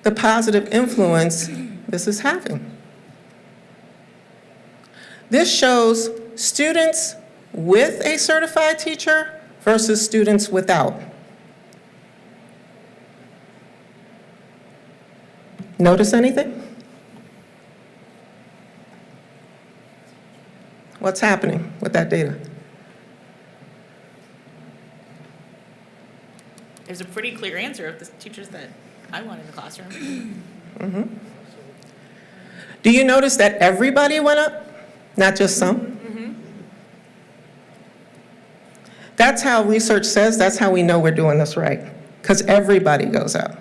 the positive influence this is having. This shows students with a certified teacher versus students without. Notice anything? What's happening with that data? There's a pretty clear answer of the teachers that I want in the classroom. Mm-hmm. Do you notice that everybody went up, not just some? Mm-hmm. That's how research says, that's how we know we're doing this right, because everybody goes up.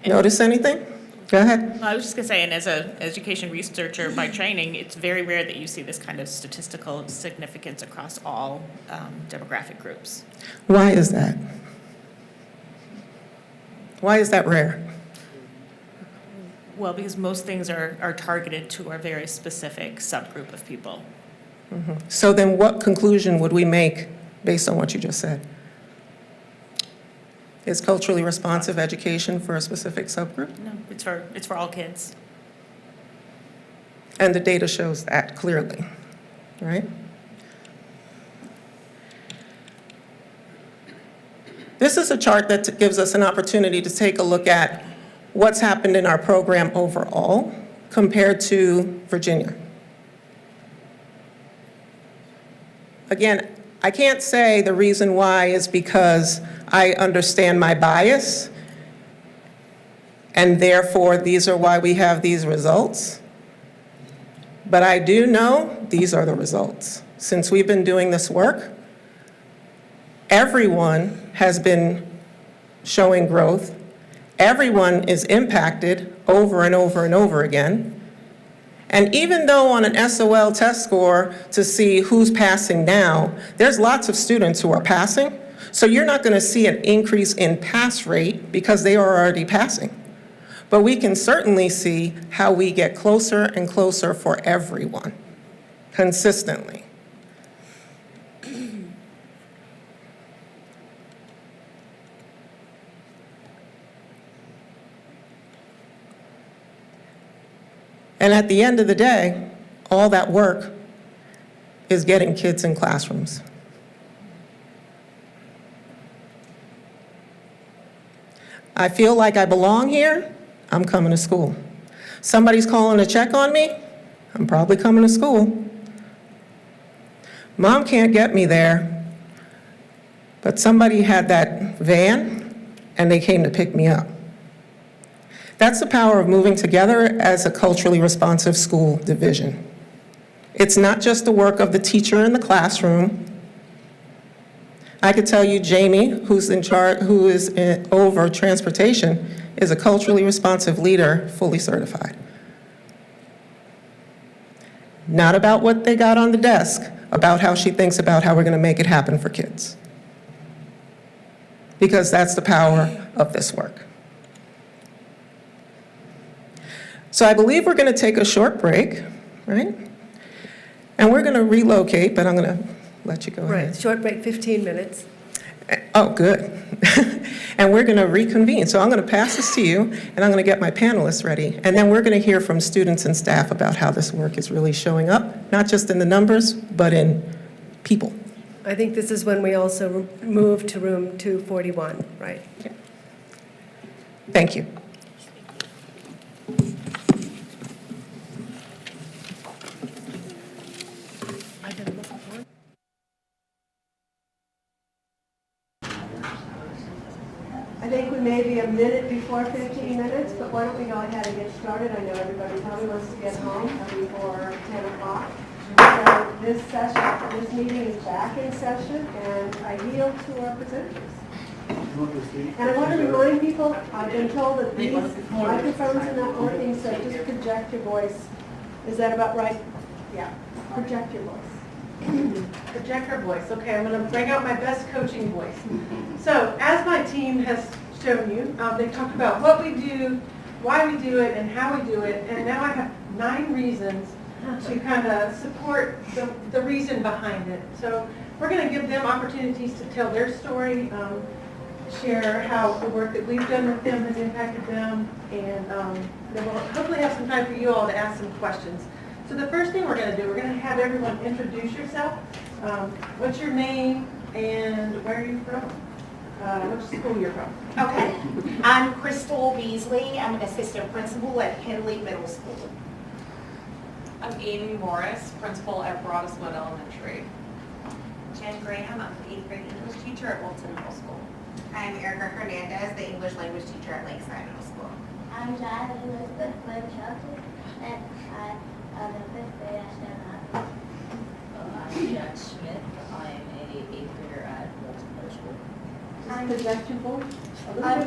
Notice anything? Go ahead. I was just going to say, and as an education researcher by training, it's very rare that you see this kind of statistical significance across all demographic groups. Why is that? Why is that rare? Well, because most things are targeted to a very specific subgroup of people. Mm-hmm. So then what conclusion would we make based on what you just said? Is culturally responsive education for a specific subgroup? No, it's for all kids. And the data shows that clearly, right? This is a chart that gives us an opportunity to take a look at what's happened in our program overall compared to Virginia. Again, I can't say the reason why is because I understand my bias, and therefore these are why we have these results. But I do know these are the results. Since we've been doing this work, everyone has been showing growth. Everyone is impacted over and over and over again. And even though on an SOL test score to see who's passing now, there's lots of students who are passing. So you're not going to see an increase in pass rate because they are already passing. But we can certainly see how we get closer and closer for everyone, consistently. And at the end of the day, all that work is getting kids in classrooms. I feel like I belong here, I'm coming to school. Somebody's calling a check on me, I'm probably coming to school. Mom can't get me there, but somebody had that van and they came to pick me up. That's the power of moving together as a culturally responsive school division. It's not just the work of the teacher in the classroom. I could tell you Jamie, who's in charge, who is over transportation, is a culturally responsive leader, fully certified. Not about what they got on the desk, about how she thinks about how we're going to make it happen for kids. Because that's the power of this work. So I believe we're going to take a short break, right? And we're going to relocate, but I'm going to let you go ahead. Right, short break, 15 minutes. Oh, good. And we're going to reconvene. So I'm going to pass this to you, and I'm going to get my panelists ready. And then we're going to hear from students and staff about how this work is really showing up, not just in the numbers, but in people. I think this is when we also move to room 241, right? Yeah. Thank you. I think we may be a minute before 15 minutes, but why don't we go ahead and get started? I know everybody probably wants to get home before 10 o'clock. So this session, this meeting is back in session, and I yield to our presenters. And I want to remind people, I've been told that these microphones are not working, so just project your voice. Is that about right? Yeah, project your voice. Project our voice. Okay, I'm going to bring out my best coaching voice. So as my team has shown you, they talked about what we do, why we do it, and how we do it. And now I have 9 reasons to kind of support the reason behind it. So we're going to give them opportunities to tell their story, share how the work that we've done with them has impacted them, and then we'll hopefully have some time for you all to ask some questions. So the first thing we're going to do, we're going to have everyone introduce yourself. What's your name and where are you from? Which school you're from? Okay. I'm Crystal Beasley. I'm an assistant principal at Henley Middle School. I'm Amy Morris, principal at Broaduswood Elementary. Jen Graham, I'm the 8th grade English teacher at Wilton Middle School. I'm Erica Hernandez, the English language teacher at Lakeside Middle School. I'm John Elizabeth Blair Shelton, and I'm in 5th grade at Stanford. I'm Jack Smith. I'm a 8th grader at Wilton Middle School. I'm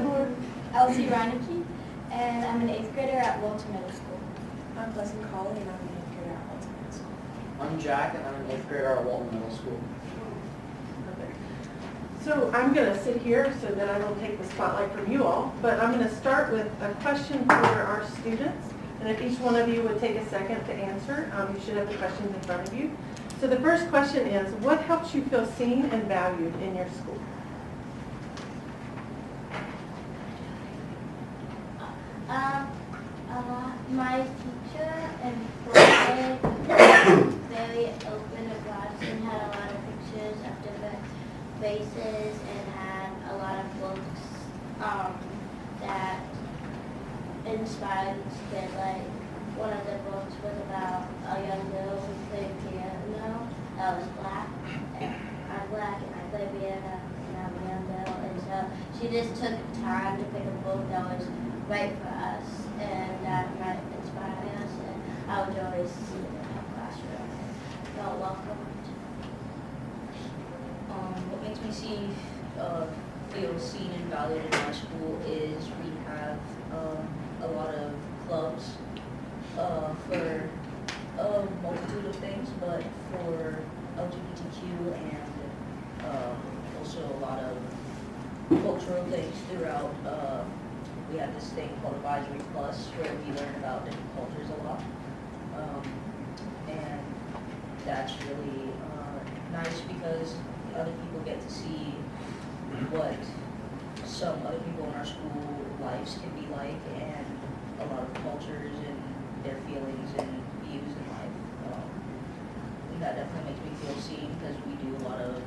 Elsie Reineke, and I'm an 8th grader at Wilton Middle School. I'm Pleasant Colley, and I'm an 8th grader at Wilton Middle School. I'm Jack, and I'm an 8th grader at Walton Middle School. So I'm going to sit here so that I don't take the spotlight from you all, but I'm going to start with a question for our students. And if each one of you would take a second to answer, you should have the questions in front of you. So the first question is, what helps you feel seen and valued in your school? My teacher and very open about us and had a lot of pictures of different faces and had a lot of books that inspired kids. Like one of the books was about a young girl who played piano that was black. And I'm black and I play piano and I'm a young girl. And so she just took time to pick a book that was right for us and that might inspire us. And I would always see it in her classroom and felt welcomed. What makes me feel seen and valued in my school is we have a lot of clubs for a multitude of things, but for LGBTQ and also a lot of cultural things throughout. We have this thing called Advisory Plus where we learn about different cultures a lot. And that's really nice because other people get to see what some other people in our school lives can be like and a lot of cultures and their feelings and views in life. And that definitely makes me feel seen because we do a lot of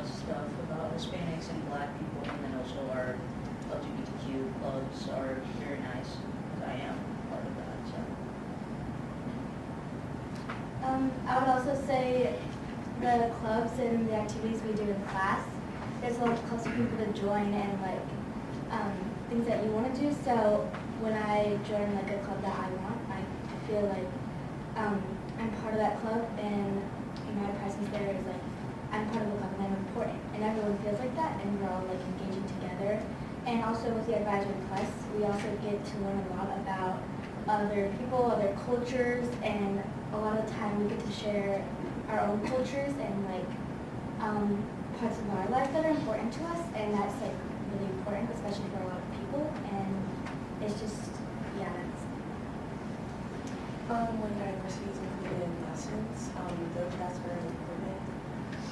stuff about Hispanics and Black people, and then also our LGBTQ clubs are very nice because I am part of that. So. I would also say the clubs and the activities we do in class, there's a lot of clubs for people to join and like things that you want to do. So when I join like a club that I want, I feel like I'm part of that club and my presence there is like I'm part of the club and I'm important and everyone feels like that and we're all like engaging together. And also with the Advisory Plus, we also get to learn a lot about other people, other cultures, and a lot of the time we get to share our own cultures and like parts of our life that are important to us, and that's like really important, especially for a lot of people. And it's just, yeah, that's. When diversity is included in lessons, that's very important.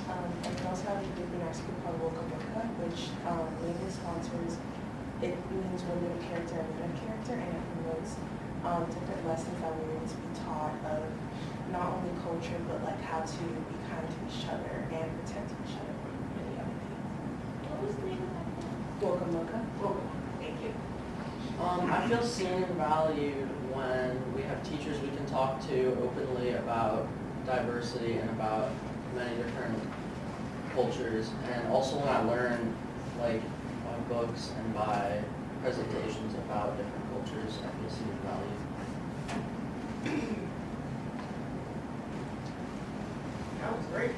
And we also have a group in our school called Woka Woka, which mainly sponsors. It means women of character and men of character, and it promotes different lessons that we're going to be taught of not only culture, but like how to be kind to each other and protect each other from many other things. What was the name of that? Woka Woka. Thank you. I feel seen and valued when we have teachers we can talk to openly about diversity and about many different cultures, and also when I learn like by books and by presentations about different cultures, I feel seen and valued. That was great.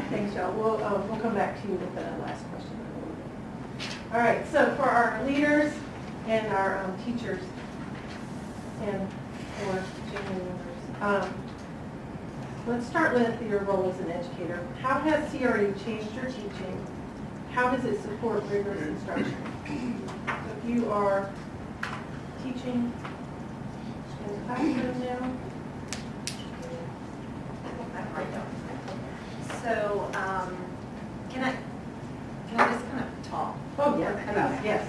Thanks, y'all. We'll come back to you with the last question. All right, so for our leaders and our teachers and for family members, let's start with your role as an educator. How has CRE changed your teaching? How does it support rigorous instruction? If you are teaching in the classroom now, So, can I just kind of talk? oh, yes.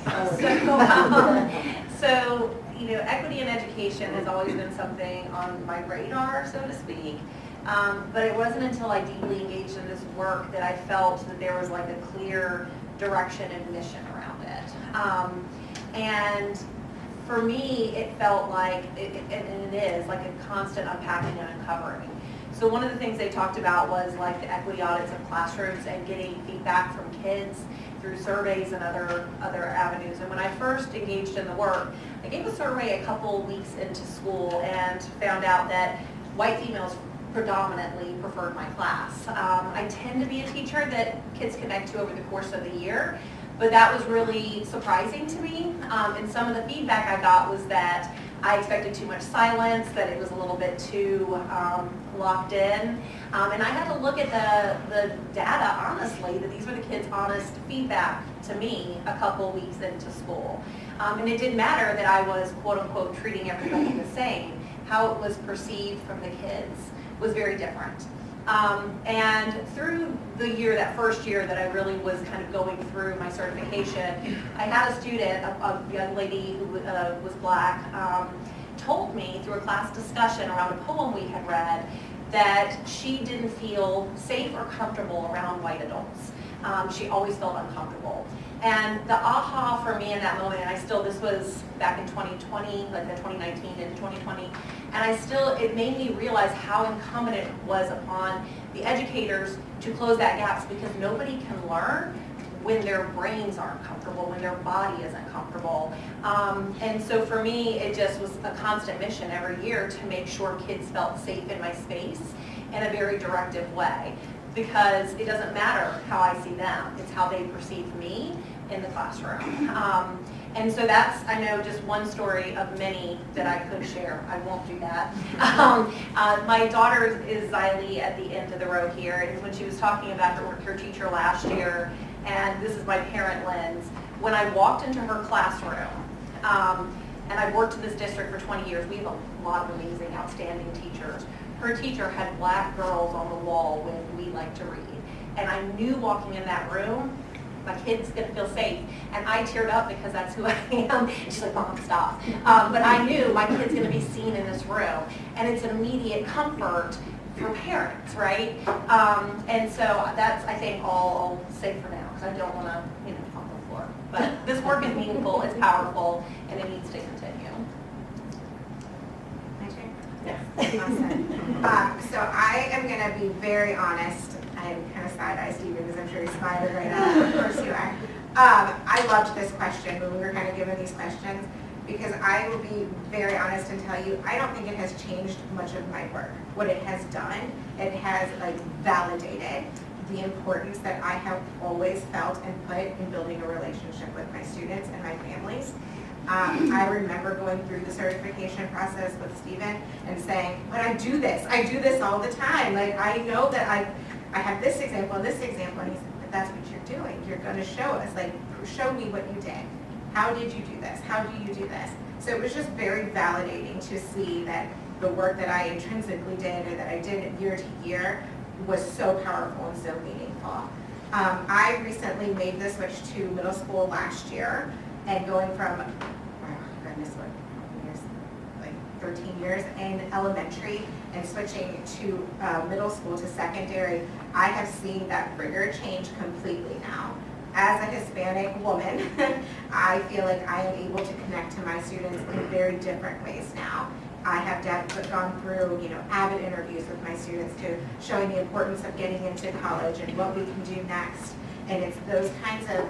So, you know, equity in education has always been something on my radar, so to speak. But it wasn't until I deeply engaged in this work that I felt that there was like a clear direction and mission around it. And for me, it felt like, and it is, like a constant unpacking and uncovering. So one of the things they talked about was like the equity audits of classrooms and getting feedback from kids through surveys and other avenues. And when I first engaged in the work, I gave a survey a couple weeks into school and found out that white females predominantly preferred my class. I tend to be a teacher that kids connect to over the course of the year, but that was really surprising to me. And some of the feedback I got was that I expected too much silence, that it was a little bit too locked in. And I had to look at the data honestly, that these were the kids' honest feedback to me a couple weeks into school. And it didn't matter that I was quote unquote treating everybody the same. How it was perceived from the kids was very different. And through the year, that first year that I really was kind of going through my certification, I had a student, a young lady who was Black, told me through a class discussion around a poem we had read that she didn't feel safe or comfortable around white adults. She always felt uncomfortable. And the aha for me in that moment, and this was back in 2020, like the 2019 into 2020, and it made me realize how incumbent it was upon the educators to close that gap, because nobody can learn when their brains aren't comfortable, when their body isn't comfortable. And so for me, it just was a constant mission every year to make sure kids felt safe in my space in a very directive way. Because it doesn't matter how I see them, it's how they perceive me in the classroom. And so that's, I know, just one story of many that I could share. I won't do that. My daughter is Xylee at the end of the row here, and when she was talking about her teacher last year, and this is my parent lens, when I walked into her classroom, and I've worked in this district for 20 years, we have a lot of amazing, outstanding teachers. Her teacher had Black girls on the wall when we like to read. And I knew walking in that room, my kid's gonna feel safe. And I teared up because that's who I am. She's like, Mom, stop. But I knew my kid's gonna be seen in this room. And it's an immediate comfort for parents, right? And so that's, I think, all I'll say for now, because I don't wanna, on the floor. But this work is meaningful, it's powerful, and it needs to continue. Awesome. So I am going to be very honest. I'm kind of side-eye Stephen, because I'm sure he's smiling right now. Of course you are. I loved this question when we were kind of given these questions, because I will be very honest and tell you, I don't think it has changed much of my work. What it has done, it has validated the importance that I have always felt and put in building a relationship with my students and my families. I remember going through the certification process with Stephen and saying, but I do this all the time. Like, I know that I have this example and this example, and he said, but that's what you're doing. You're going to show us, show me what you did. How did you do this? How do you do this? So it was just very validating to see that the work that I intrinsically did or that I did year to year was so powerful and so meaningful. I recently made the switch to middle school last year, and going from, goodness, what years? 13 years in elementary and switching to middle school to secondary, I have seen that rigor change completely now. As a Hispanic woman, I feel like I am able to connect to my students in very different ways now. I have gone through, avid interviews with my students to showing the importance of getting into college and what we can do next. And it's those kinds of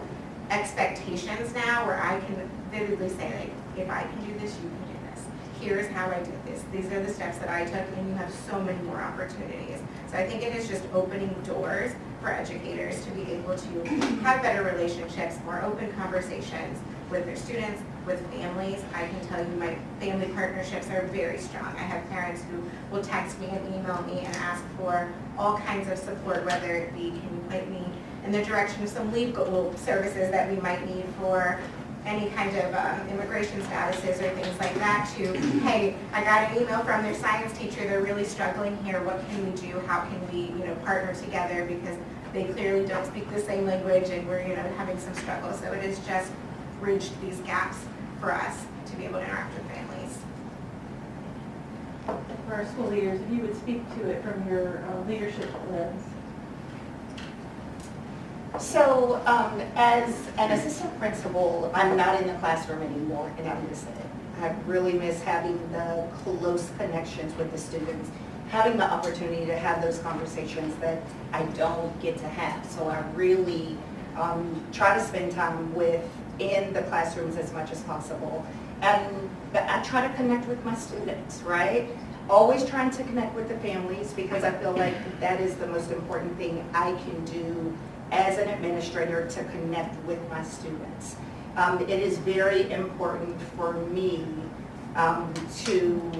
expectations now where I can vividly say, if I can do this, you can do this. Here's how I did this. These are the steps that I took, and you have so many more opportunities. So I think it is just opening doors for educators to be able to have better relationships, more open conversations with their students, with families. I can tell you my family partnerships are very strong. I have parents who will text me and email me and ask for all kinds of support, whether it be, can you point me in the direction of some legal services that we might need for any kind of immigration statuses or things like that, to, hey, I got an email from their science teacher, they're really struggling here, what can we do, how can we, partner together, because they clearly don't speak the same language and we're, having some struggle. So it has just bridged these gaps for us to be able to interact with families. For our school leaders, if you would speak to it from your leadership lens. So as an assistant principal, I'm not in the classroom anymore, and I miss it. I really miss having the close connections with the students, having the opportunity to have those conversations that I don't get to have. So I really try to spend time in the classrooms as much as possible. And I try to connect with my students, right? Always trying to connect with the families, because I feel like that is the most important thing I can do as an administrator, to connect with my students. It is very important for me to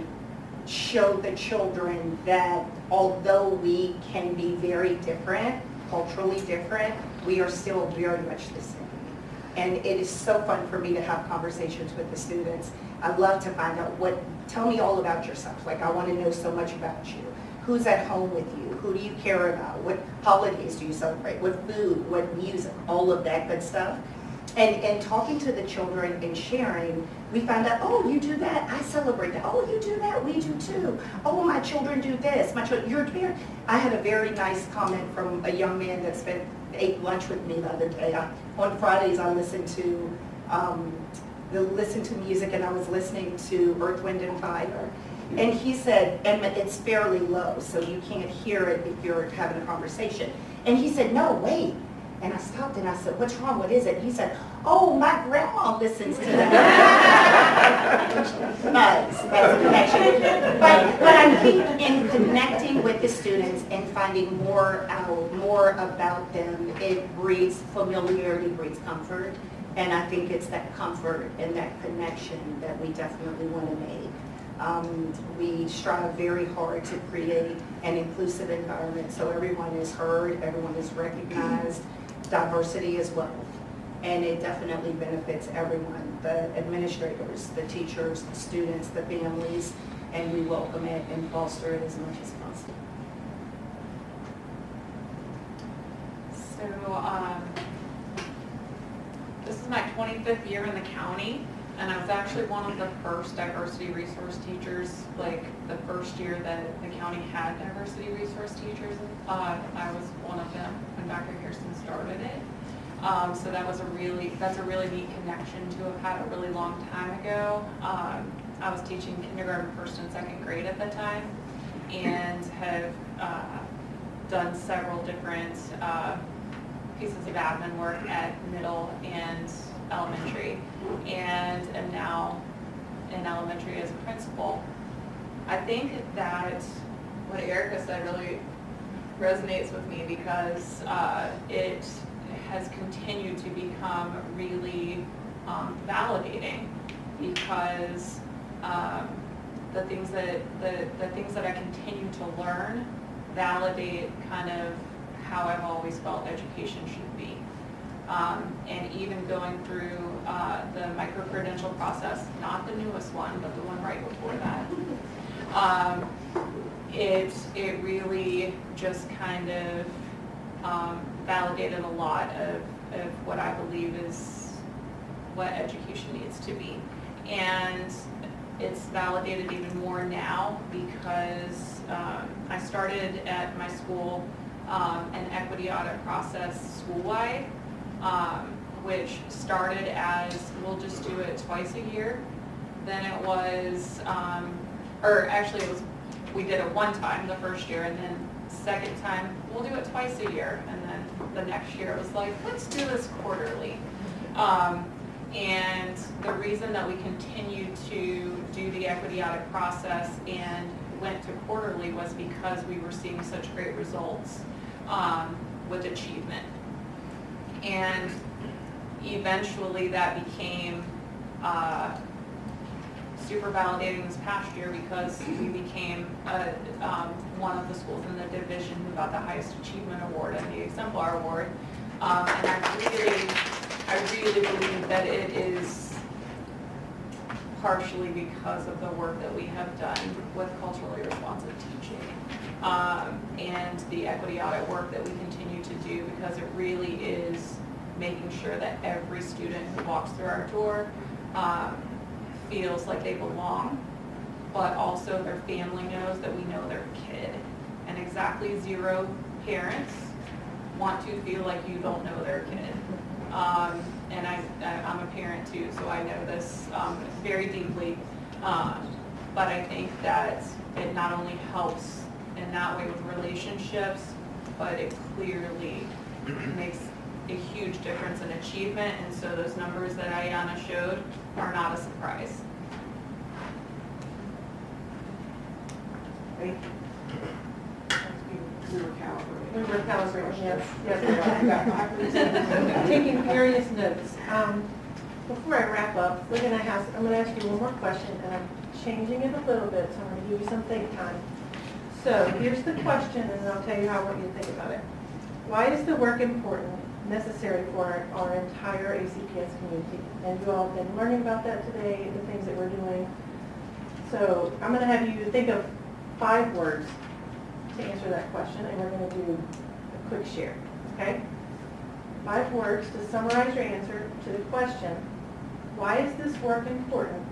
show the children that although we can be very different, culturally different, we are still very much the same. And it is so fun for me to have conversations with the students. I love to find out tell me all about yourself. Like, I want to know so much about you. Who's at home with you? Who do you care about? What holidays do you celebrate? What food? What music? All of that good stuff. And talking to the children and sharing, we found out, oh, you do that? I celebrate that. Oh, you do that? We do too. Oh, my children do this. My children, you're parent. I had a very nice comment from a young man that ate lunch with me the other day. On Fridays, I listen to music, and I was listening to Earth, Wind, and Fire. And he said, and it's fairly low, so you can't hear it if you're having a conversation. And he said, no, wait. And I stopped and I said, what's wrong? What is it? And he said, oh, my grandma listens to that. Nice, that's a connection. But I think in connecting with the students and finding more about them, it breeds familiarity, breeds comfort. And I think it's that comfort and that connection that we definitely want to make. We strive very hard to create an inclusive environment so everyone is heard, everyone is recognized, diversity as well. And it definitely benefits everyone, the administrators, the teachers, the students, the families, and we welcome it and foster it as much as possible. So this is my 25th year in the county. And I was actually one of the first diversity resource teachers, like the first year that the county had diversity resource teachers. I was one of them when Dr. Kirsten started it. So that's a really neat connection to have had a really long time ago. I was teaching kindergarten, first and second grade at the time, and have done several different pieces of admin work at middle and elementary, and am now in elementary as a principal. I think that what Erica said really resonates with me, because it has continued to become really validating, because the things that I continue to learn validate kind of how I've always felt education should be. And even going through the micro-credential process, not the newest one, but the one right before that, it really just kind of validated a lot of what I believe is what education needs to be. And it's validated even more now, because I started at my school an equity audit process school-wide, which started as, we'll just do it twice a year. Then it was, we did it one time the first year, and then second time, we'll do it twice a year. And then the next year it was like, let's do this quarterly. And the reason that we continued to do the equity audit process and went to quarterly was because we were seeing such great results with achievement. And eventually that became super validating this past year because we became one of the schools in the division who got the highest achievement award and the exemplar award. And I really believe that it is partially because of the work that we have done with culturally responsive teaching and the equity audit work that we continue to do, because it really is making sure that every student who walks through our door feels like they belong, but also their family knows that we know their kid. And exactly 0 parents want to feel like you don't know their kid. And I'm a parent too, so I know this very deeply. But I think that it not only helps in that way with relationships, but it clearly makes a huge difference in achievement. And so those numbers that Ayanna showed are not a surprise. Great. We were calibrating, yes. Taking various notes. Before I wrap up, I'm gonna ask you one more question, and I'm changing it a little bit, so I'm gonna give you some think time. So here's the question, and then I'll tell you how I want you to think about it. Why is the work important, necessary for our entire ACPS community? And you all have been learning about that today, the things that we're doing. So I'm gonna have you think of 5 words to answer that question, and we're going to do a quick share, okay? 5 words to summarize your answer to the question, why is this work important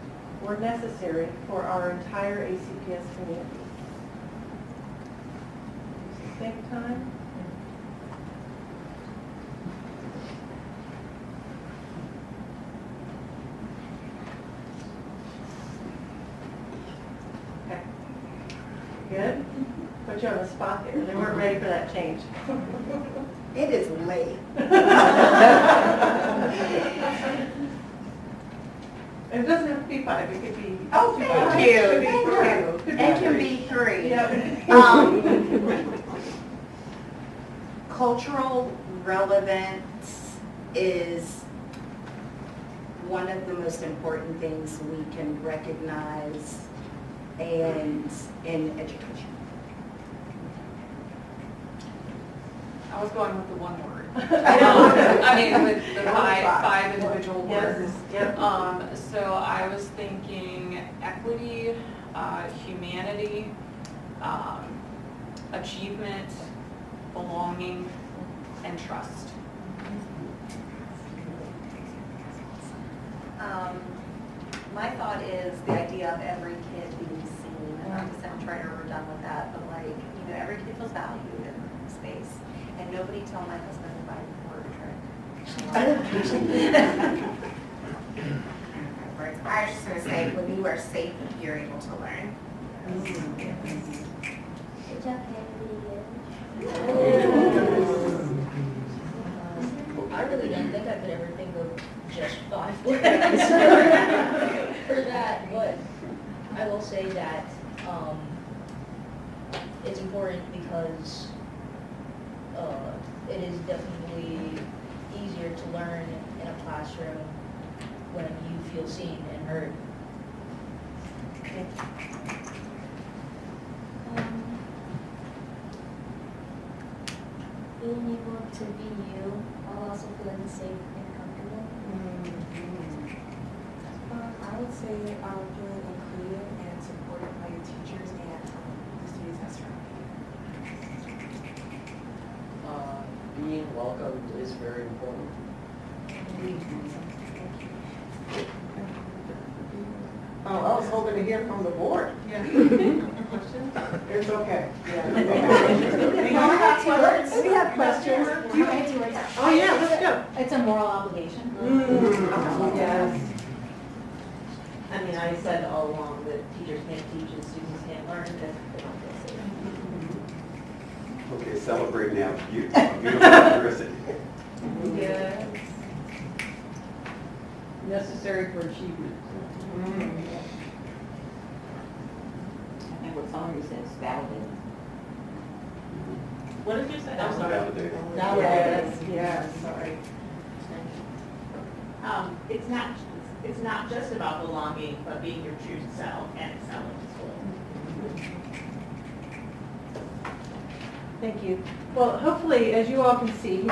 or necessary for our entire ACPS community? Think time. Okay. Good? Put you on the spot there. They weren't ready for that change. It is late. It doesn't have to be 5, it could be. Oh, thank you. Could be Thank 2. you. It can be 3. Yeah. Cultural relevance is one of the most important things we can recognize and in education. I was going with the one word. I mean, with the five individual words. Yes. Yep. So I was thinking equity, humanity, achievement, belonging, and trust. My thought is the idea of every kid being seen, and not to sound trite or redundant with that, but like, you know, every kid feels valued in the space. And nobody tell my husband to buy the word trick. I was just going to say, when you are safe, you're able to learn. Good job, I really don't think I could ever think of just 5 words for that, but I will say that it's important because it is definitely easier to learn in a classroom when you feel seen and heard. Being able to be you while also feeling safe and comfortable. I would say feeling included and supported by your teachers and the students that surround you. Being welcomed is very important. Oh, I was hoping to hear from the board. Yeah. It's okay. We have questions. Do you have 2 words? Oh, yeah, let's go. It's a moral obligation. Yes. I mean, I said all along that teachers can't teach and students can't learn if they don't feel safe. Okay, celebrate now. Beautiful diversity. Yes. Necessary for achievement. I think what somebody said is validated. What did you say? I'm sorry. Validated. Yes, yes, sorry. It's not it's not just about belonging, but being your true self and excelling in school. Thank you. Well, hopefully, as you all can see,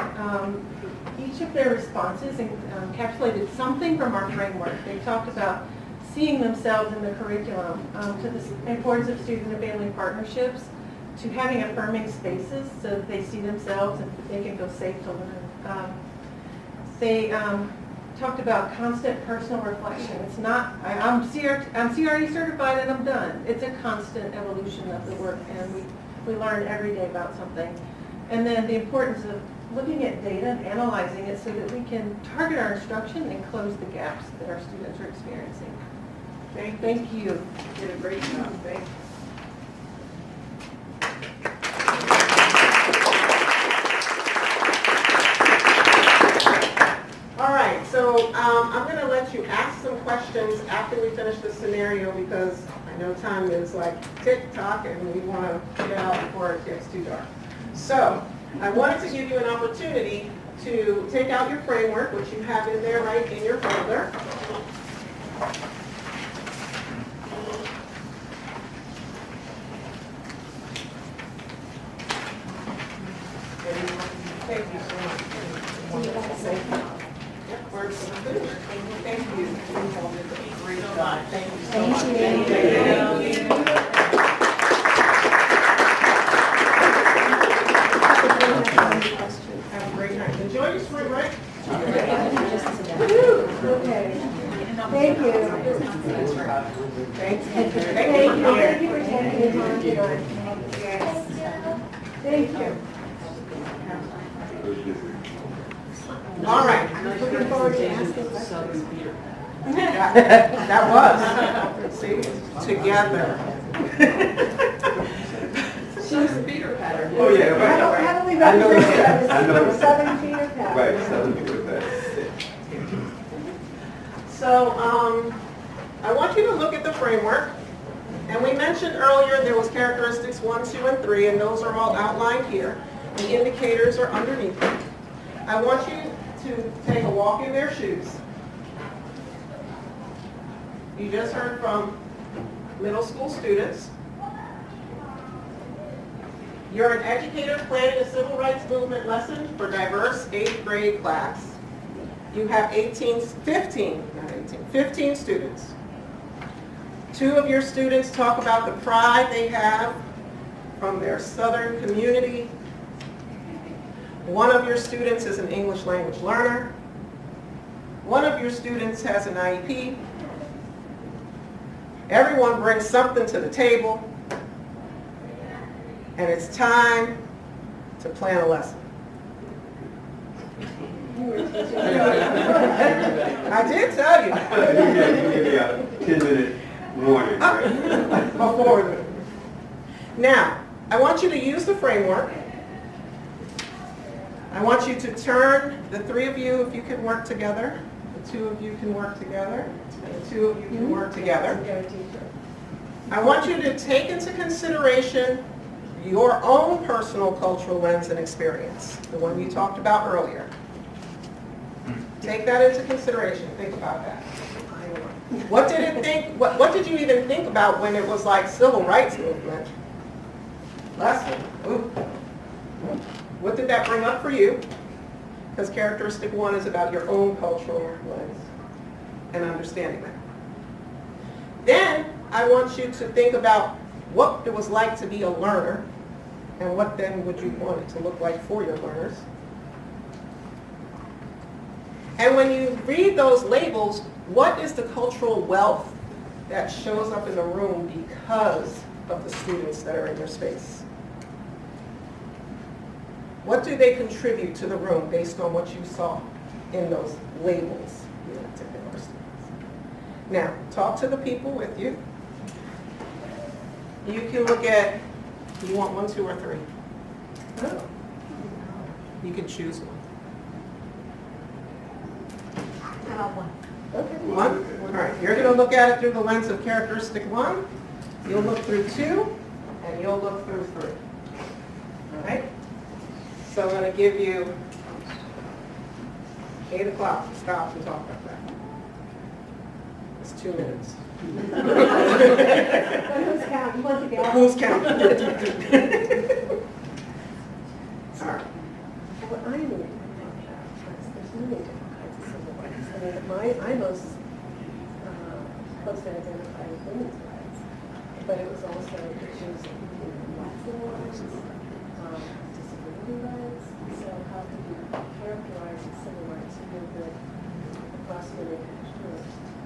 each of their responses encapsulated something from our framework. They talked about seeing themselves in the curriculum, to the importance of student and family partnerships, to having affirming spaces so that they see themselves and they can feel safe to learn. They talked about constant personal reflection. It's not, I'm CRE certified and I'm done. It's a constant evolution of the work, and we learn every day about something. And then the importance of looking at data and analyzing it so that we can target our instruction and close the gaps that our students are experiencing. Thank you. You did a great job. Thank you. All right, so I'm going to let you ask some questions after we finish the scenario because I know time is like tick-tock and we want to get out before it gets too dark. So I wanted to give you an opportunity to take out your framework, which you have in there right in your folder. Thank you so much. Thank you. Great job. Thank you so much. Thank you. Have a great night. Enjoy your spring break. Okay. Thank you. Thank you. Thank you for taking the time tonight. Yes. Thank you. All right. Looking forward to asking questions. That was. See, together. Southern Peter pattern. Oh, yeah, right. Haven't we I know represented that. I know the that. Southern Peter Pattern? Right, Southern Peter Pattern. So I want you to look at the framework. And we mentioned earlier there was characteristics 1, 2, and 3, and those are all outlined here. The indicators are underneath them. I want you to take a walk in their shoes. You just heard from middle school students. You're an educator planning a civil rights movement lesson for diverse 8th grade class. You have 15 students. 2 of your students talk about the pride they have from their Southern community. 1 of your students is an English language learner. 1 of your students has an IEP. Everyone brings something to the table, and it's time to plan a lesson. I did tell you. You give me a 10-minute warning, right? Before the. Now, I want you to use the framework. I want you to turn, the 3 of you, if you can work together, the 2 of you can work together, and the 2 of you can work together. I want you to take into consideration your own personal cultural lens and experience, the one you talked about earlier. Take that into consideration. Think about that. What did you even think about when it was like civil rights movement? Lesson. Ooh. What did that bring up for you? Because characteristic 1 is about your own cultural lens and understanding that. Then I want you to think about what it was like to be a learner and what then would you want it to look like for your learners. And when you read those labels, what is the cultural wealth that shows up in the room because of the students that are in your space? What do they contribute to the room based on what you saw in those labels? Now, talk to the people with you. You can look at, you want 1, 2, or 3? Oh. You can choose one. Okay, 1. All right, you're going to look at it through the lens of characteristic 1. You'll look through 2, and you'll look through 3. All right? So I'm going to give you 8 o'clock to stop and talk about that. It's 2 minutes. But who's counting? Once again. Who's counting? All right. What I know there's many different kinds of civil rights. I mean, I most closely identify with women's rights, but it was also issues of black civil rights, disability rights. So how could you characterize the civil rights to give the prosecutor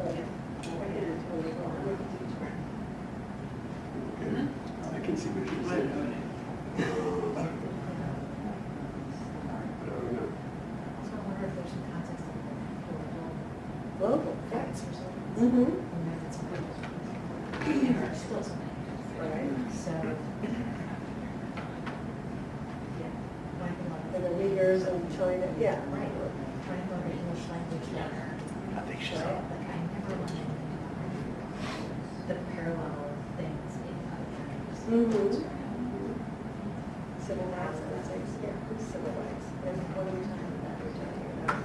but totally wrong with the teacher? I can see what you're saying. Global rights or something. Mm-hmm. Right. So, And the Uyghurs in China, yeah. right, trying to learn English language learner. I think she's Right, like I never learned the parallel things in other countries. Mm-hmm. Civil rights, and say, yeah, who's civil rights? And what are we talking about? We're talking about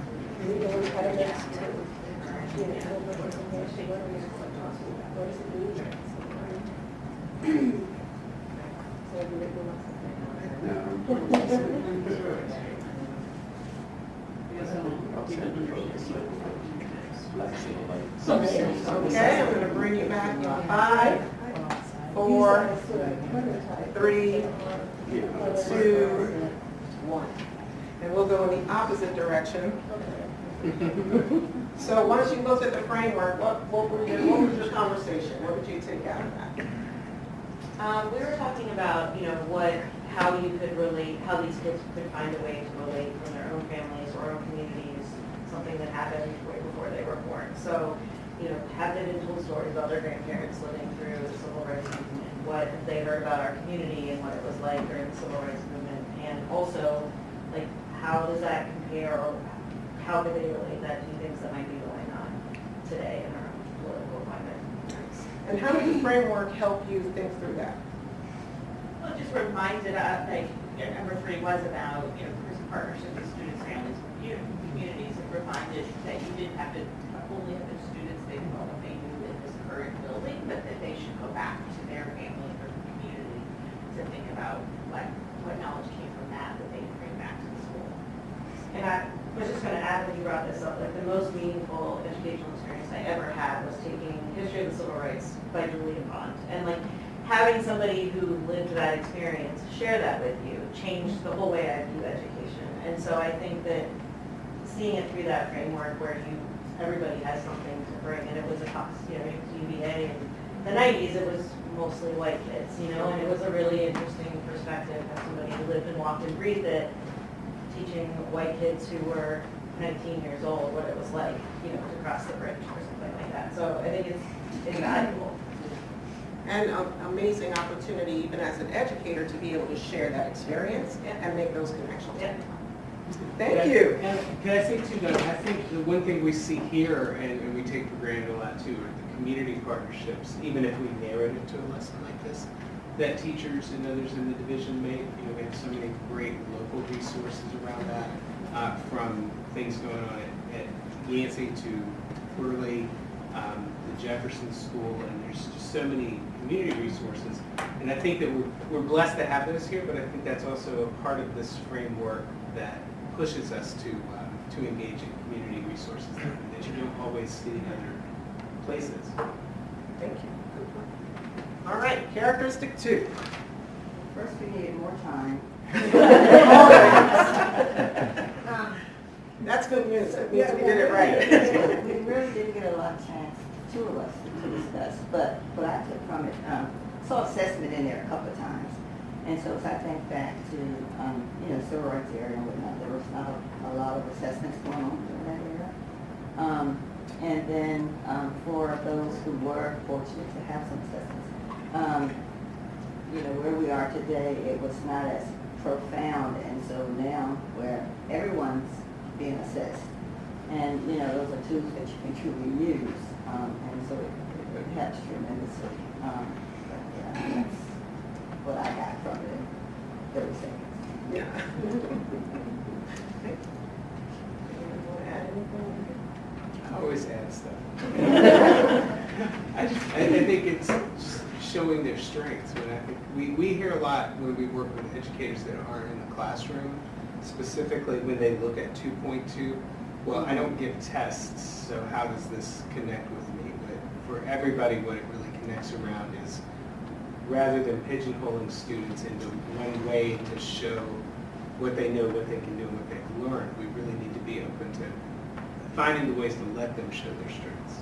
legal impediments to, representation. What are we talking about? What does it mean? So have you written lots of Okay, I'm going to bring you back in 5, 4, 3, 2, 1. And we'll go in the opposite direction. So once you looked at the framework, what was your conversation? What did you take out of that? We were talking about, how you could relate, how these kids could find a way to relate from their own families or own communities, something that happened way before they were born. So, have they been told stories about their grandparents living through the civil rights movement? What have they heard about our community and what it was like during the civil rights movement? And also, how does that compare, or how could they relate that to things that might be going on today in our own political climate? And how did the framework help you think through that? Well, it just reminded us, number 3 was about, partnership with students, families, communities, and reminded that you didn't have to only have the students they thought what they knew in this current building, but that they should go back to their family or community to think about what knowledge came from that they can bring back to the school. And I was just going to add, when you brought this up, the most meaningful educational experience I ever had was taking History of the Civil Rights by Julia Bond. And having somebody who lived that experience share that with you changed the whole way I view education. And so I think that seeing it through that framework where everybody has something to bring, and it was UVA in the 90s, it was mostly white kids, and it was a really interesting perspective as somebody who lived and walked and breathed it, teaching white kids who were 19 years old what it was like, to cross the bridge or something like that. So I think it's invaluable. And an amazing opportunity, even as an educator, to be able to share that experience and make those connections. Yeah. Thank you. Can I say too, Doug, I think the one thing we see here, and we take for granted a lot too, are the community partnerships, even if we narrate it to a lesson like this, that teachers and others in the division make. We have so many great local resources around that, from things going on at Yancey to Burley, the Jefferson School, and there's just so many community resources. And I think that we're blessed to have those here, but I think that's also a part of this framework that pushes us to engage in community resources that you don't always see in other places. Thank you. All right, characteristic 2. First, we needed more time. That's good news. That means we did it right. We really didn't get a lot of chance, 2 of us, to discuss, but what I took from it, saw assessment in there a couple of times. And so as I think back to, civil rights area and whatnot, there was not a lot of assessments going on in that area. And then for those who were fortunate to have some assessments, where we are today, it was not as profound. And so now where everyone's being assessed, and those are tools that you can truly use. And so it helps tremendously. That's what I got from it in 30 seconds. Yeah. I I always add stuff. I think it's just showing their strengths. When I think we hear a lot when we work with educators that aren't in the classroom, specifically when they look at 2.2. Well, I don't give tests, so how does this connect with me? But for everybody, what it really connects around is rather than pigeonholing students into one way to show what they know, what they can do, and what they've learned, we really need to be open to finding the ways to let them show their strengths.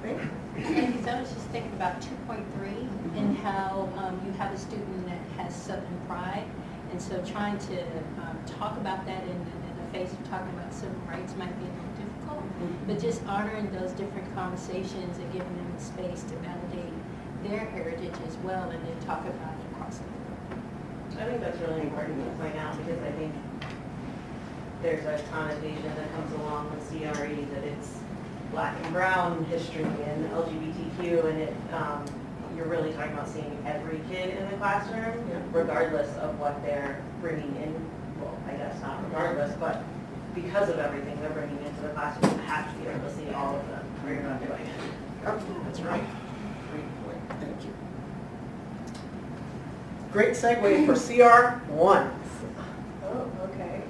And I was just thinking about 2.3 and how you have a student that has Southern pride. And so trying to talk about that in the face of talking about civil rights might be a little difficult, but just honoring those different conversations and giving them the space to validate their heritage as well and then talk about it across the board. I think that's really important to point out because I think there's a connotation that comes along with CRE that it's Black and brown history and LGBTQ, and it you're really talking about seeing every kid in the classroom, regardless of what they're bringing in. Well, I guess not regardless, but because of everything they're bringing into the classroom, you have to be able to see all of them, or you're not doing it. That's right. Great point. Thank you. Great segue for CR1. Oh, okay.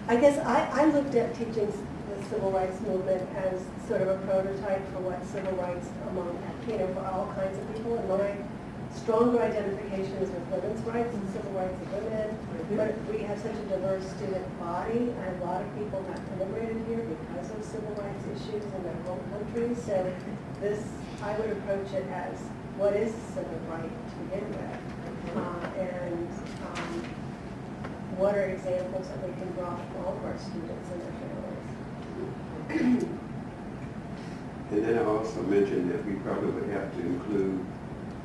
I guess I looked at teaching the civil rights movement as sort of a prototype for what civil rights among, for all kinds of people. And my stronger identification is with women's rights and civil rights of women. But we have such a diverse student body, and a lot of people have immigrated here because of civil rights issues in their home countries. So this, I would approach it as, what is civil right to begin with? And what are examples that we can draw from all of our students and their families? And then I also mentioned that we probably would have to include,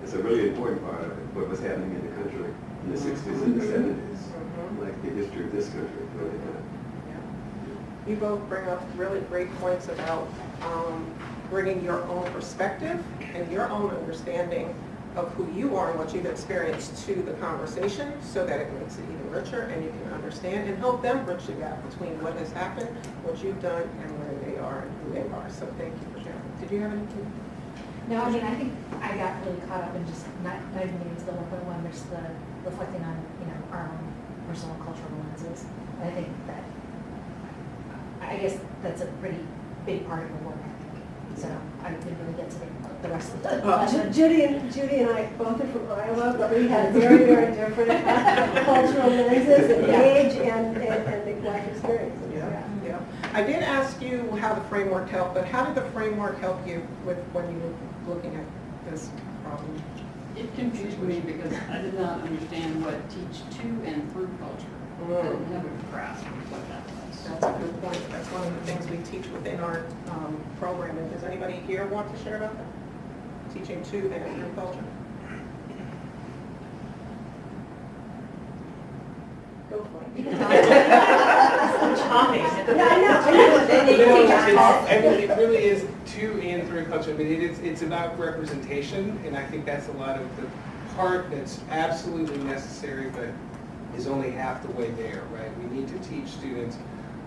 it's a really important part of it, what was happening in the country in the 60s and the 70s, like the history of this country. You both bring up really great points about bringing your own perspective and your own understanding of who you are and what you've experienced to the conversation so that it makes it even richer and you can understand and help them bridge the gap between what has happened, what you've done, and where they are and who they are. So thank you for sharing. Did you have anything? No, I mean, I think I got really caught up in just not even getting to the 1.1, there's the reflecting on, our own personal cultural lenses. I think that, I guess that's a pretty big part of the work. So I didn't really get to the rest of the Judy and I both are from Iowa, but we had very, very different cultural lenses and age and life experiences. Yeah. I did ask you how the framework helped, but how did the framework help you with when you were looking at this problem? It confused me because I did not understand what teach to and through culture. I didn't have a grasp of what that was. That's a good point. That's one of the things we teach within our program. And does anybody here want to share about that? Teaching to and through culture? Go for it. It really is to and through culture. I mean, it's about representation, and I think that's a lot of the part that's absolutely necessary, but is only half the way there, right? We need to teach students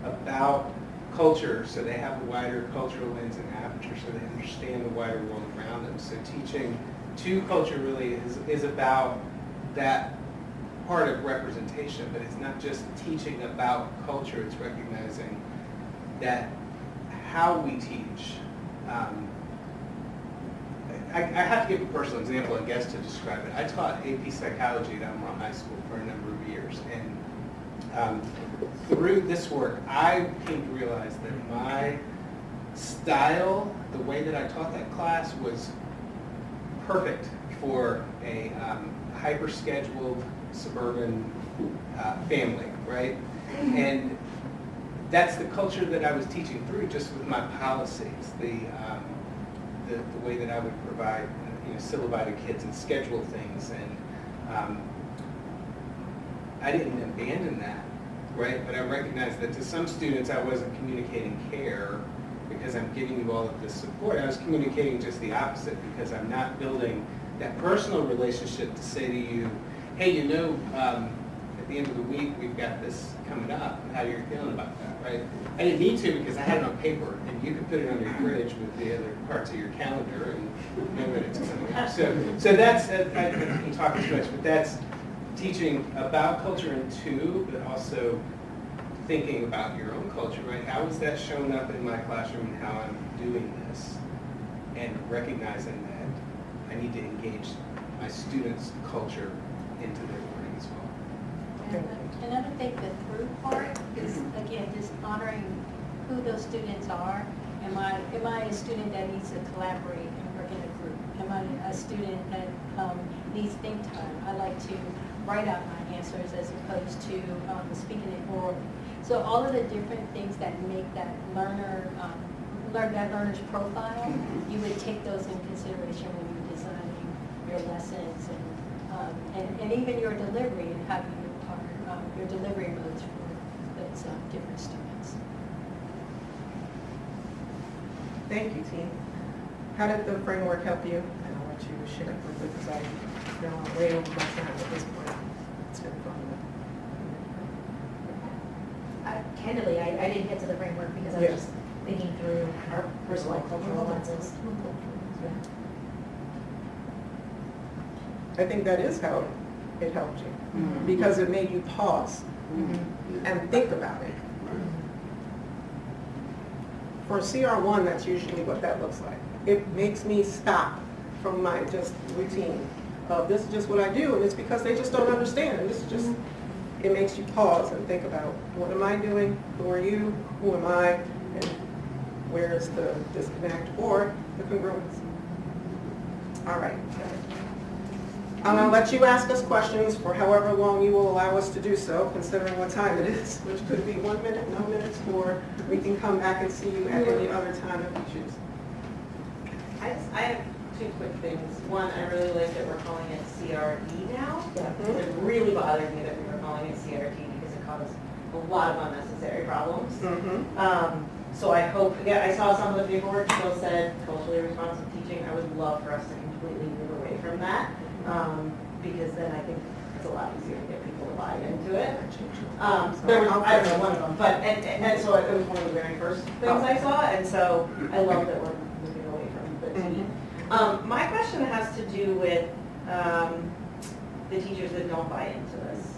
about culture so they have a wider cultural lens and aperture so they understand the wider world around them. So teaching to culture really is about that part of representation, but it's not just teaching about culture, it's recognizing that how we teach. I have to give a personal example, I guess, to describe it. I taught AP Psychology at Albemarle High School for a number of years, and through this work, I came to realize that my style, the way that I taught that class, was perfect for a hyper-scheduled suburban family, right? And that's the culture that I was teaching through, just with my policies, the way that I would provide, syllabi to kids and schedule things, and I didn't abandon that, right? But I recognized that to some students I wasn't communicating care because I'm giving you all of this support. I was communicating just the opposite because I'm not building that personal relationship to say to you, hey, at the end of the week, we've got this coming up, and how you're feeling about that, right? I didn't need to because I had it on paper, and you could put it on your fridge with the other parts of your calendar and know that it's coming up. So that's, I can talk too much, but that's teaching about culture in two, but also thinking about your own culture, right? How is that showing up in my classroom and how I'm doing this? And recognizing that I need to engage my students' culture into their learning as well. And I don't think the through part is, again, just honoring who those students are. Am I a student that needs to collaborate and work in a group? Am I a student that needs think time? I like to write out my answers as opposed to speaking it orally. So all of the different things that make that learner, that learner's profile, you would take those in consideration when you're designing your lessons and even your delivery and how you are, your delivery modes for those different students. Thank you, team. How did the framework help you? I don't want you to share it quickly because I know I'm way over my time at this point. It's been fun. Candidly, I didn't get to the framework because I was just thinking through our personal and cultural lenses. I think that is how it helped you, because it made you pause and think about it. For CR1, that's usually what that looks like. It makes me stop from my just routine of this is just what I do, and it's because they just don't understand. And this is just, it makes you pause and think about what am I doing, who are you, who am I, and where is the disconnect or the congruence. All right. I'm going to let you ask us questions for however long you will allow us to do so, considering what time it is, which could be 1 minute, no minutes, or we can come back and see you at any other time if you choose. I have two quick things. One, I really like that we're calling it CRE now. It really bothered me that we were calling it CRT because it caused a lot of unnecessary problems. So I hope, I saw some of the paperwork still said culturally responsive teaching. I would love for us to completely move away from that. Because then I think it's a lot easier to get people to buy into it. There was, I don't know, one of them, but, and so it was one of the very first things I saw, and so I love that we're moving away from the T. My question has to do with the teachers that don't buy into this.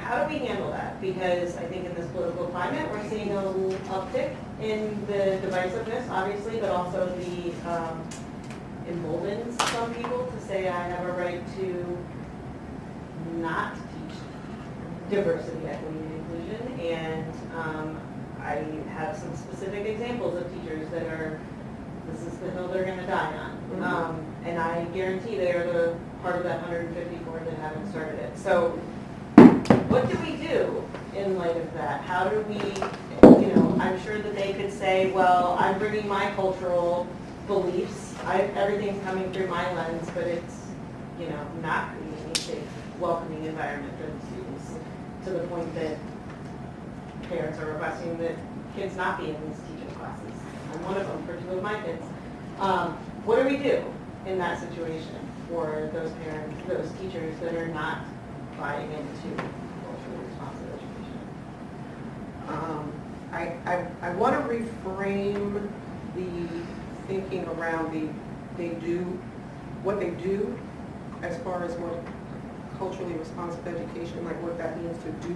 How do we handle that? Because I think in this political climate, we're seeing a little uptick in the divisiveness, obviously, but also the emboldens some people to say I have a right to not teach diversity, equity, and inclusion. And I have some specific examples of teachers that are, this is the hill they're going to die on. And I guarantee they are the part of that 154 that haven't started it. So what do we do in light of that? How do we, I'm sure that they could say, well, I'm bringing my cultural beliefs. Everything's coming through my lens, but it's, not creating a safe, welcoming environment for the students to the point that parents are requesting that kids not be in these teaching classes. I'm one of them for 2 of my kids. What do we do in that situation for those parents, those teachers that are not buying into culturally responsive education? I want to reframe the thinking around what they do as far as what culturally responsive education, like what that means to do.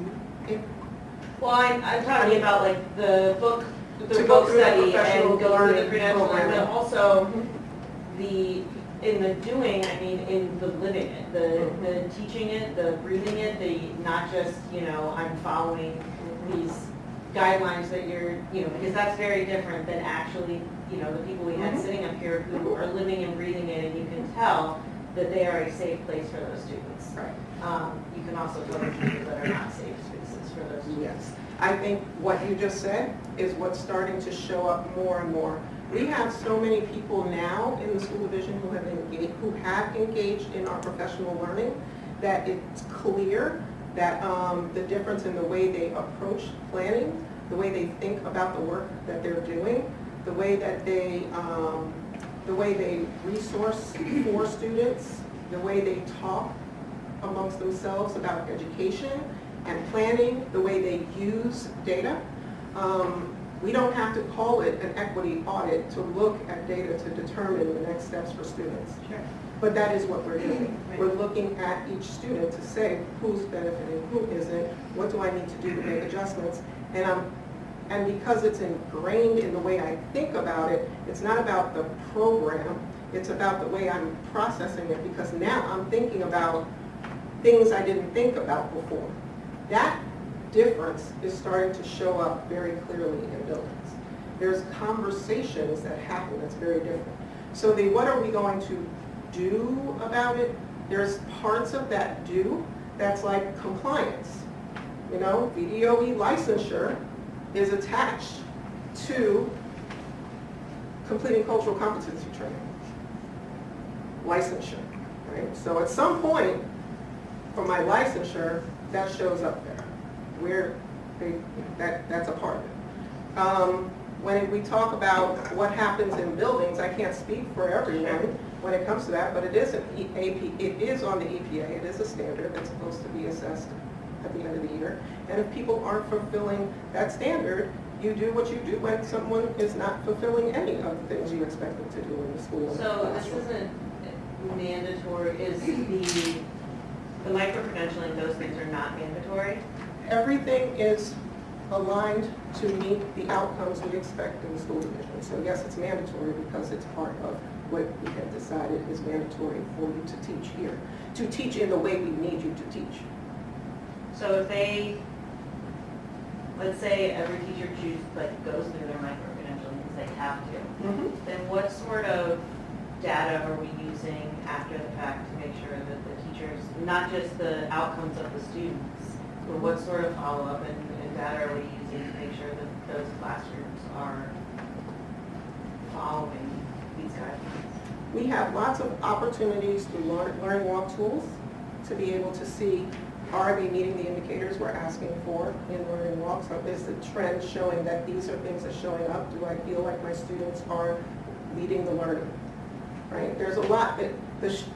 Well, I'm talking about like the book To go through the study professional and go through the learning credentialing, program. but also in the doing, I mean, in the living it, the teaching it, the breathing it, the not just, I'm following these guidelines that you're, because that's very different than actually, the people we had sitting up here who are living and breathing it, and you can tell that they are a safe place for those students. Right. You can also tell the teachers that are not safe spaces for those students. Yes. I think what you just said is what's starting to show up more and more. We have so many people now in the school division who have engaged in our professional learning that it's clear that the difference in the way they approach planning, the way they think about the work that they're doing, the way that they resource for students, the way they talk amongst themselves about education and planning, the way they use data. We don't have to call it an equity audit to look at data to determine the next steps for students. Sure. But that is what we're doing. We're looking at each student to say who's benefiting, who isn't, what do I need to do to make adjustments. And because it's ingrained in the way I think about it, it's not about the program, it's about the way I'm processing it, because now I'm thinking about things I didn't think about before. That difference is starting to show up very clearly in buildings. There's conversations that happen that's very different. So what are we going to do about it? There's parts of that do that's like compliance. You know, VDOE licensure is attached to completing cultural competency training. Licensure, right? So at some point, for my licensure, that shows up there. That's a part of it. When we talk about what happens in buildings, I can't speak for everyone when it comes to that, but it is on the EPA. It is a standard that's supposed to be assessed at the end of the year. And if people aren't fulfilling that standard, you do what you do when someone is not fulfilling any of the things you expect them to do in the school. So this isn't mandatory, is the micro-credentialing, those things are not mandatory? Everything is aligned to meet the outcomes we expect in the school division. So yes, it's mandatory because it's part of what we have decided is mandatory for you to teach here. To teach in the way we need you to teach. So if they, let's say every teacher goes through their micro-credentialing because they have to, then what sort of data are we using after the fact to make sure that the teachers, not just the outcomes of the students, but what sort of follow-up and data are we using to make sure that those classrooms are following these guidelines? We have lots of opportunities through learning walk tools to be able to see, are they meeting the indicators we're asking for in learning walks? So is the trend showing that these are things that are showing up? Do I feel like my students are leading the learning? Right? There's a lot that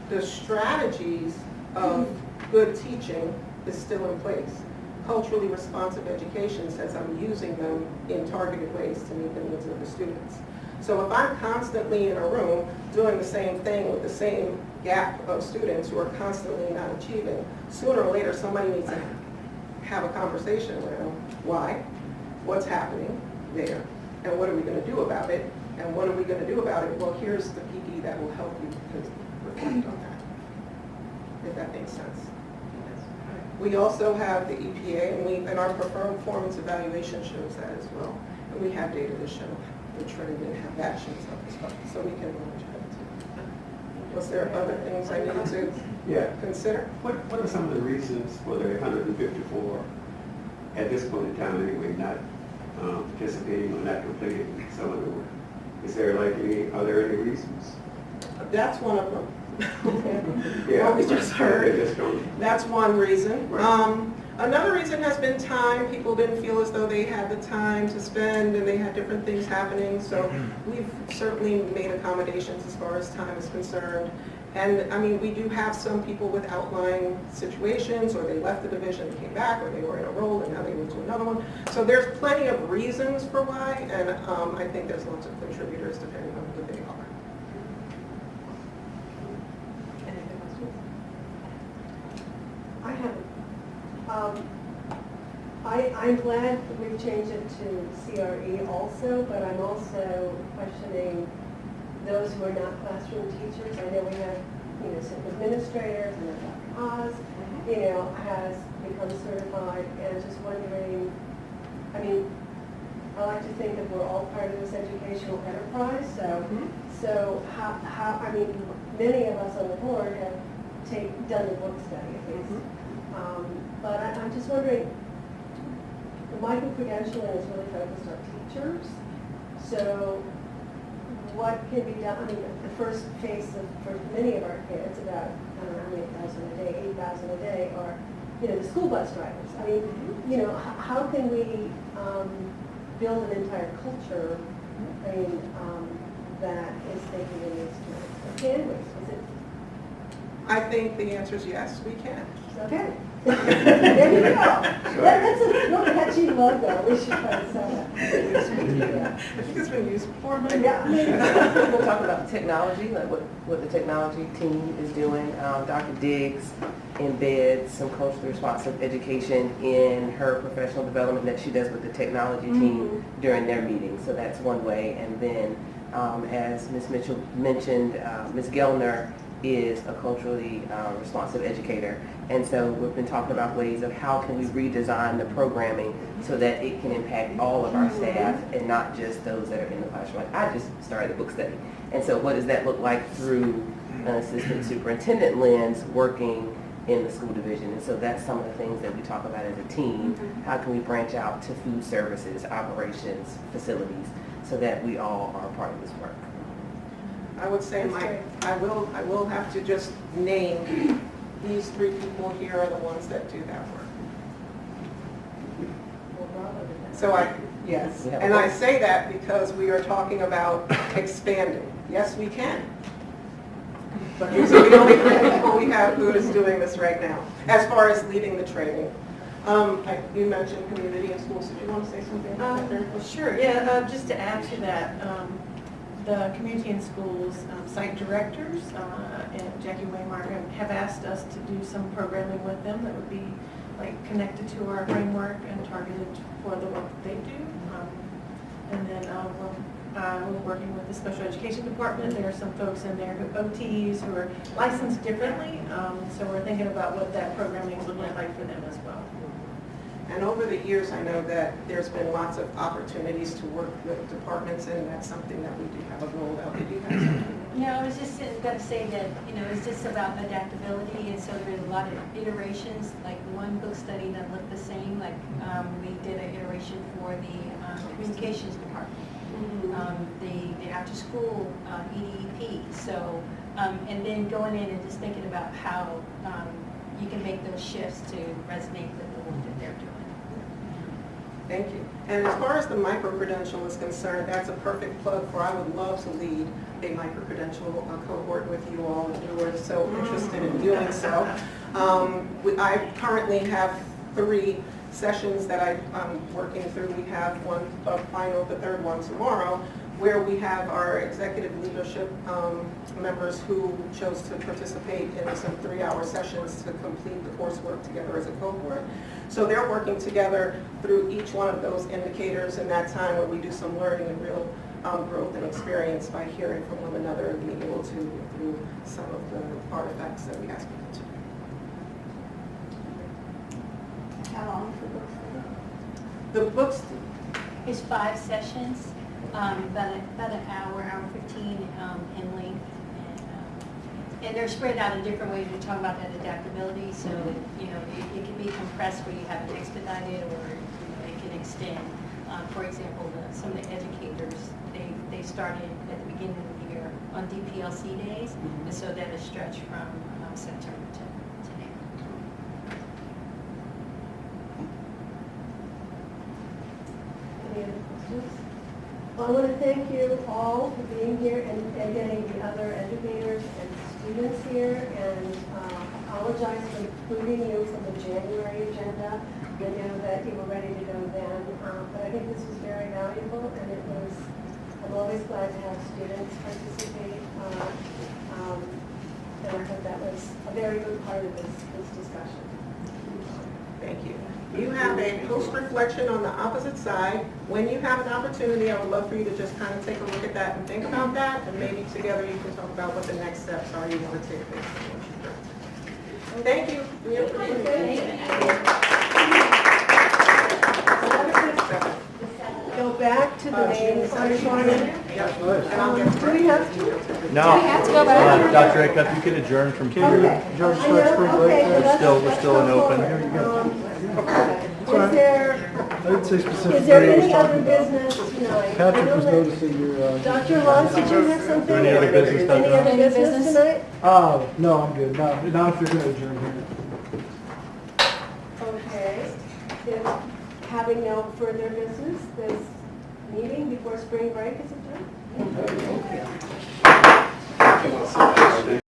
the strategies of good teaching is still in place. Culturally responsive education says I'm using them in targeted ways to meet the needs of the students. So if I'm constantly in a room doing the same thing with the same gap of students who are constantly not achieving, sooner or later somebody needs to have a conversation around why, what's happening there, and what are we going to do about it, and what are we going to do about it? Well, here's the PD that will help you reflect on that, if that makes sense. We also have the EPA, and our performance evaluation shows that as well. And we have data to show the trend and have actions of as well, so we can manage that too. Was there other things I needed to consider? What are some of the reasons for the 154 at this point in time anyway, not participating or not completing some of the work? Are there any reasons? That's one of them. Yeah, What we just heard. That's That's one reason. Right. Another reason has been time. People didn't feel as though they had the time to spend and they had different things happening. So we've certainly made accommodations as far as time is concerned. And I mean, we do have some people with outlying situations, or they left the division and came back, or they were in a role and now they moved to another one. So there's plenty of reasons for why, and I think there's lots of contributors depending on who they are. I have, I'm glad that we've changed it to CRE also, but I'm also questioning those who are not classroom teachers. I know we have, some administrators, and Dr. Oz, has become certified, and just wondering, I mean, I like to think that we're all part of this educational enterprise, so how, I mean, many of us on the board have done the book study at least. But I'm just wondering, the micro-credentialing is really focused on teachers, so what can be done? I mean, the first phase for many of our kids, about, I don't know how many thousand a day, 8,000 a day, are, the school bus drivers. I mean, how can we build an entire culture, that is thinking in these terms? Or can we? I think the answer is yes, we can. Okay. There you go. That's a real catchy logo. We should try to sell that. I think it's been used before, but Yeah. We'll talk about technology, like what the technology team is doing. Dr. Diggs embeds some culturally responsive education in her professional development that she does with the technology team during their meetings. So that's one way. And then, as Ms. Mitchell mentioned, Ms. Gellner is a culturally responsive educator. And so we've been talking about ways of how can we redesign the programming so that it can impact all of our staff and not just those that are in the classroom. Like I just started a book study. And so what does that look like through an assistant superintendent lens working in the school division? And so that's some of the things that we talk about as a team. How can we branch out to food services, operations, facilities, so that we all are a part of this work? I would say I will have to just name these three people here are the ones that do that work. So yes, and I say that because we are talking about expanding. Yes, we can. But these are the only three people we have who is doing this right now, as far as leading the training. You mentioned community and schools. Did you want to say something about that? Well, sure, yeah, just to add to that, the community and schools site directors and Jackie Waymar have asked us to do some programming with them that would be like connected to our framework and targeted for the work that they do. And then we're working with the special education department. There are some folks in there, OTs, who are licensed differently. So we're thinking about what that programming would look like for them as well. And over the years, I know that there's been lots of opportunities to work with departments, and that's something that we do have a goal about. Did you have something? No, I was just going to say that, it's just about adaptability, and so there's a lot of iterations, like one book study that looked the same, like we did an iteration for the communications department, the after-school EDEP, so, and then going in and just thinking about how you can make those shifts to resonate with the work that they're doing. Thank you. And as far as the micro-credential is concerned, that's a perfect plug for I would love to lead a micro-credential cohort with you all if you were so interested in doing so. I currently have 3 sessions that I'm working through. We have one final, the third one tomorrow, where we have our executive leadership members who chose to participate in some 3-hour sessions to complete the coursework together as a cohort. So they're working together through each one of those indicators in that time where we do some learning and real growth and experience by hearing from one another and being able to work through some of the artifacts that we ask people to. How long is the book study? The books, It's 5 sessions, about an hour 15 in length. And they're spread out in different ways. We talk about that adaptability, so it can be compressed where you have it expedited, or it can extend. For example, some of the educators, they started at the beginning of the year on DPLC days, and so that is stretched from September to now. Any other questions? Well, I want to thank you all for being here and getting the other educators and students here, and apologize for including you from the January agenda. I know that you were ready to go then, but I think this was very valuable, and I'm always glad to have students participate, and I thought that was a very good part of this discussion. thank you. You have a post-reflection on the opposite side. When you have an opportunity, I would love for you to just kind of take a look at that and think about that, and maybe together you can talk about what the next steps are you want to take based on what you've heard. Thank you. We appreciate it. Go back to the names. Do we have to? No. Do we have to go back? Dr. Acuff, you can adjourn from here. Okay. George I know, okay, well, We're still in open. Here you go. Is there, I'd say specifically. is there any other business tonight? Patrick was noticing your. Dr. Lawrence, did you have something? Any other business, Dr. Any other business tonight? Oh, no, I'm good. Now if you're going to adjourn here. Okay. If having no further business, this meeting before spring break is adjourned?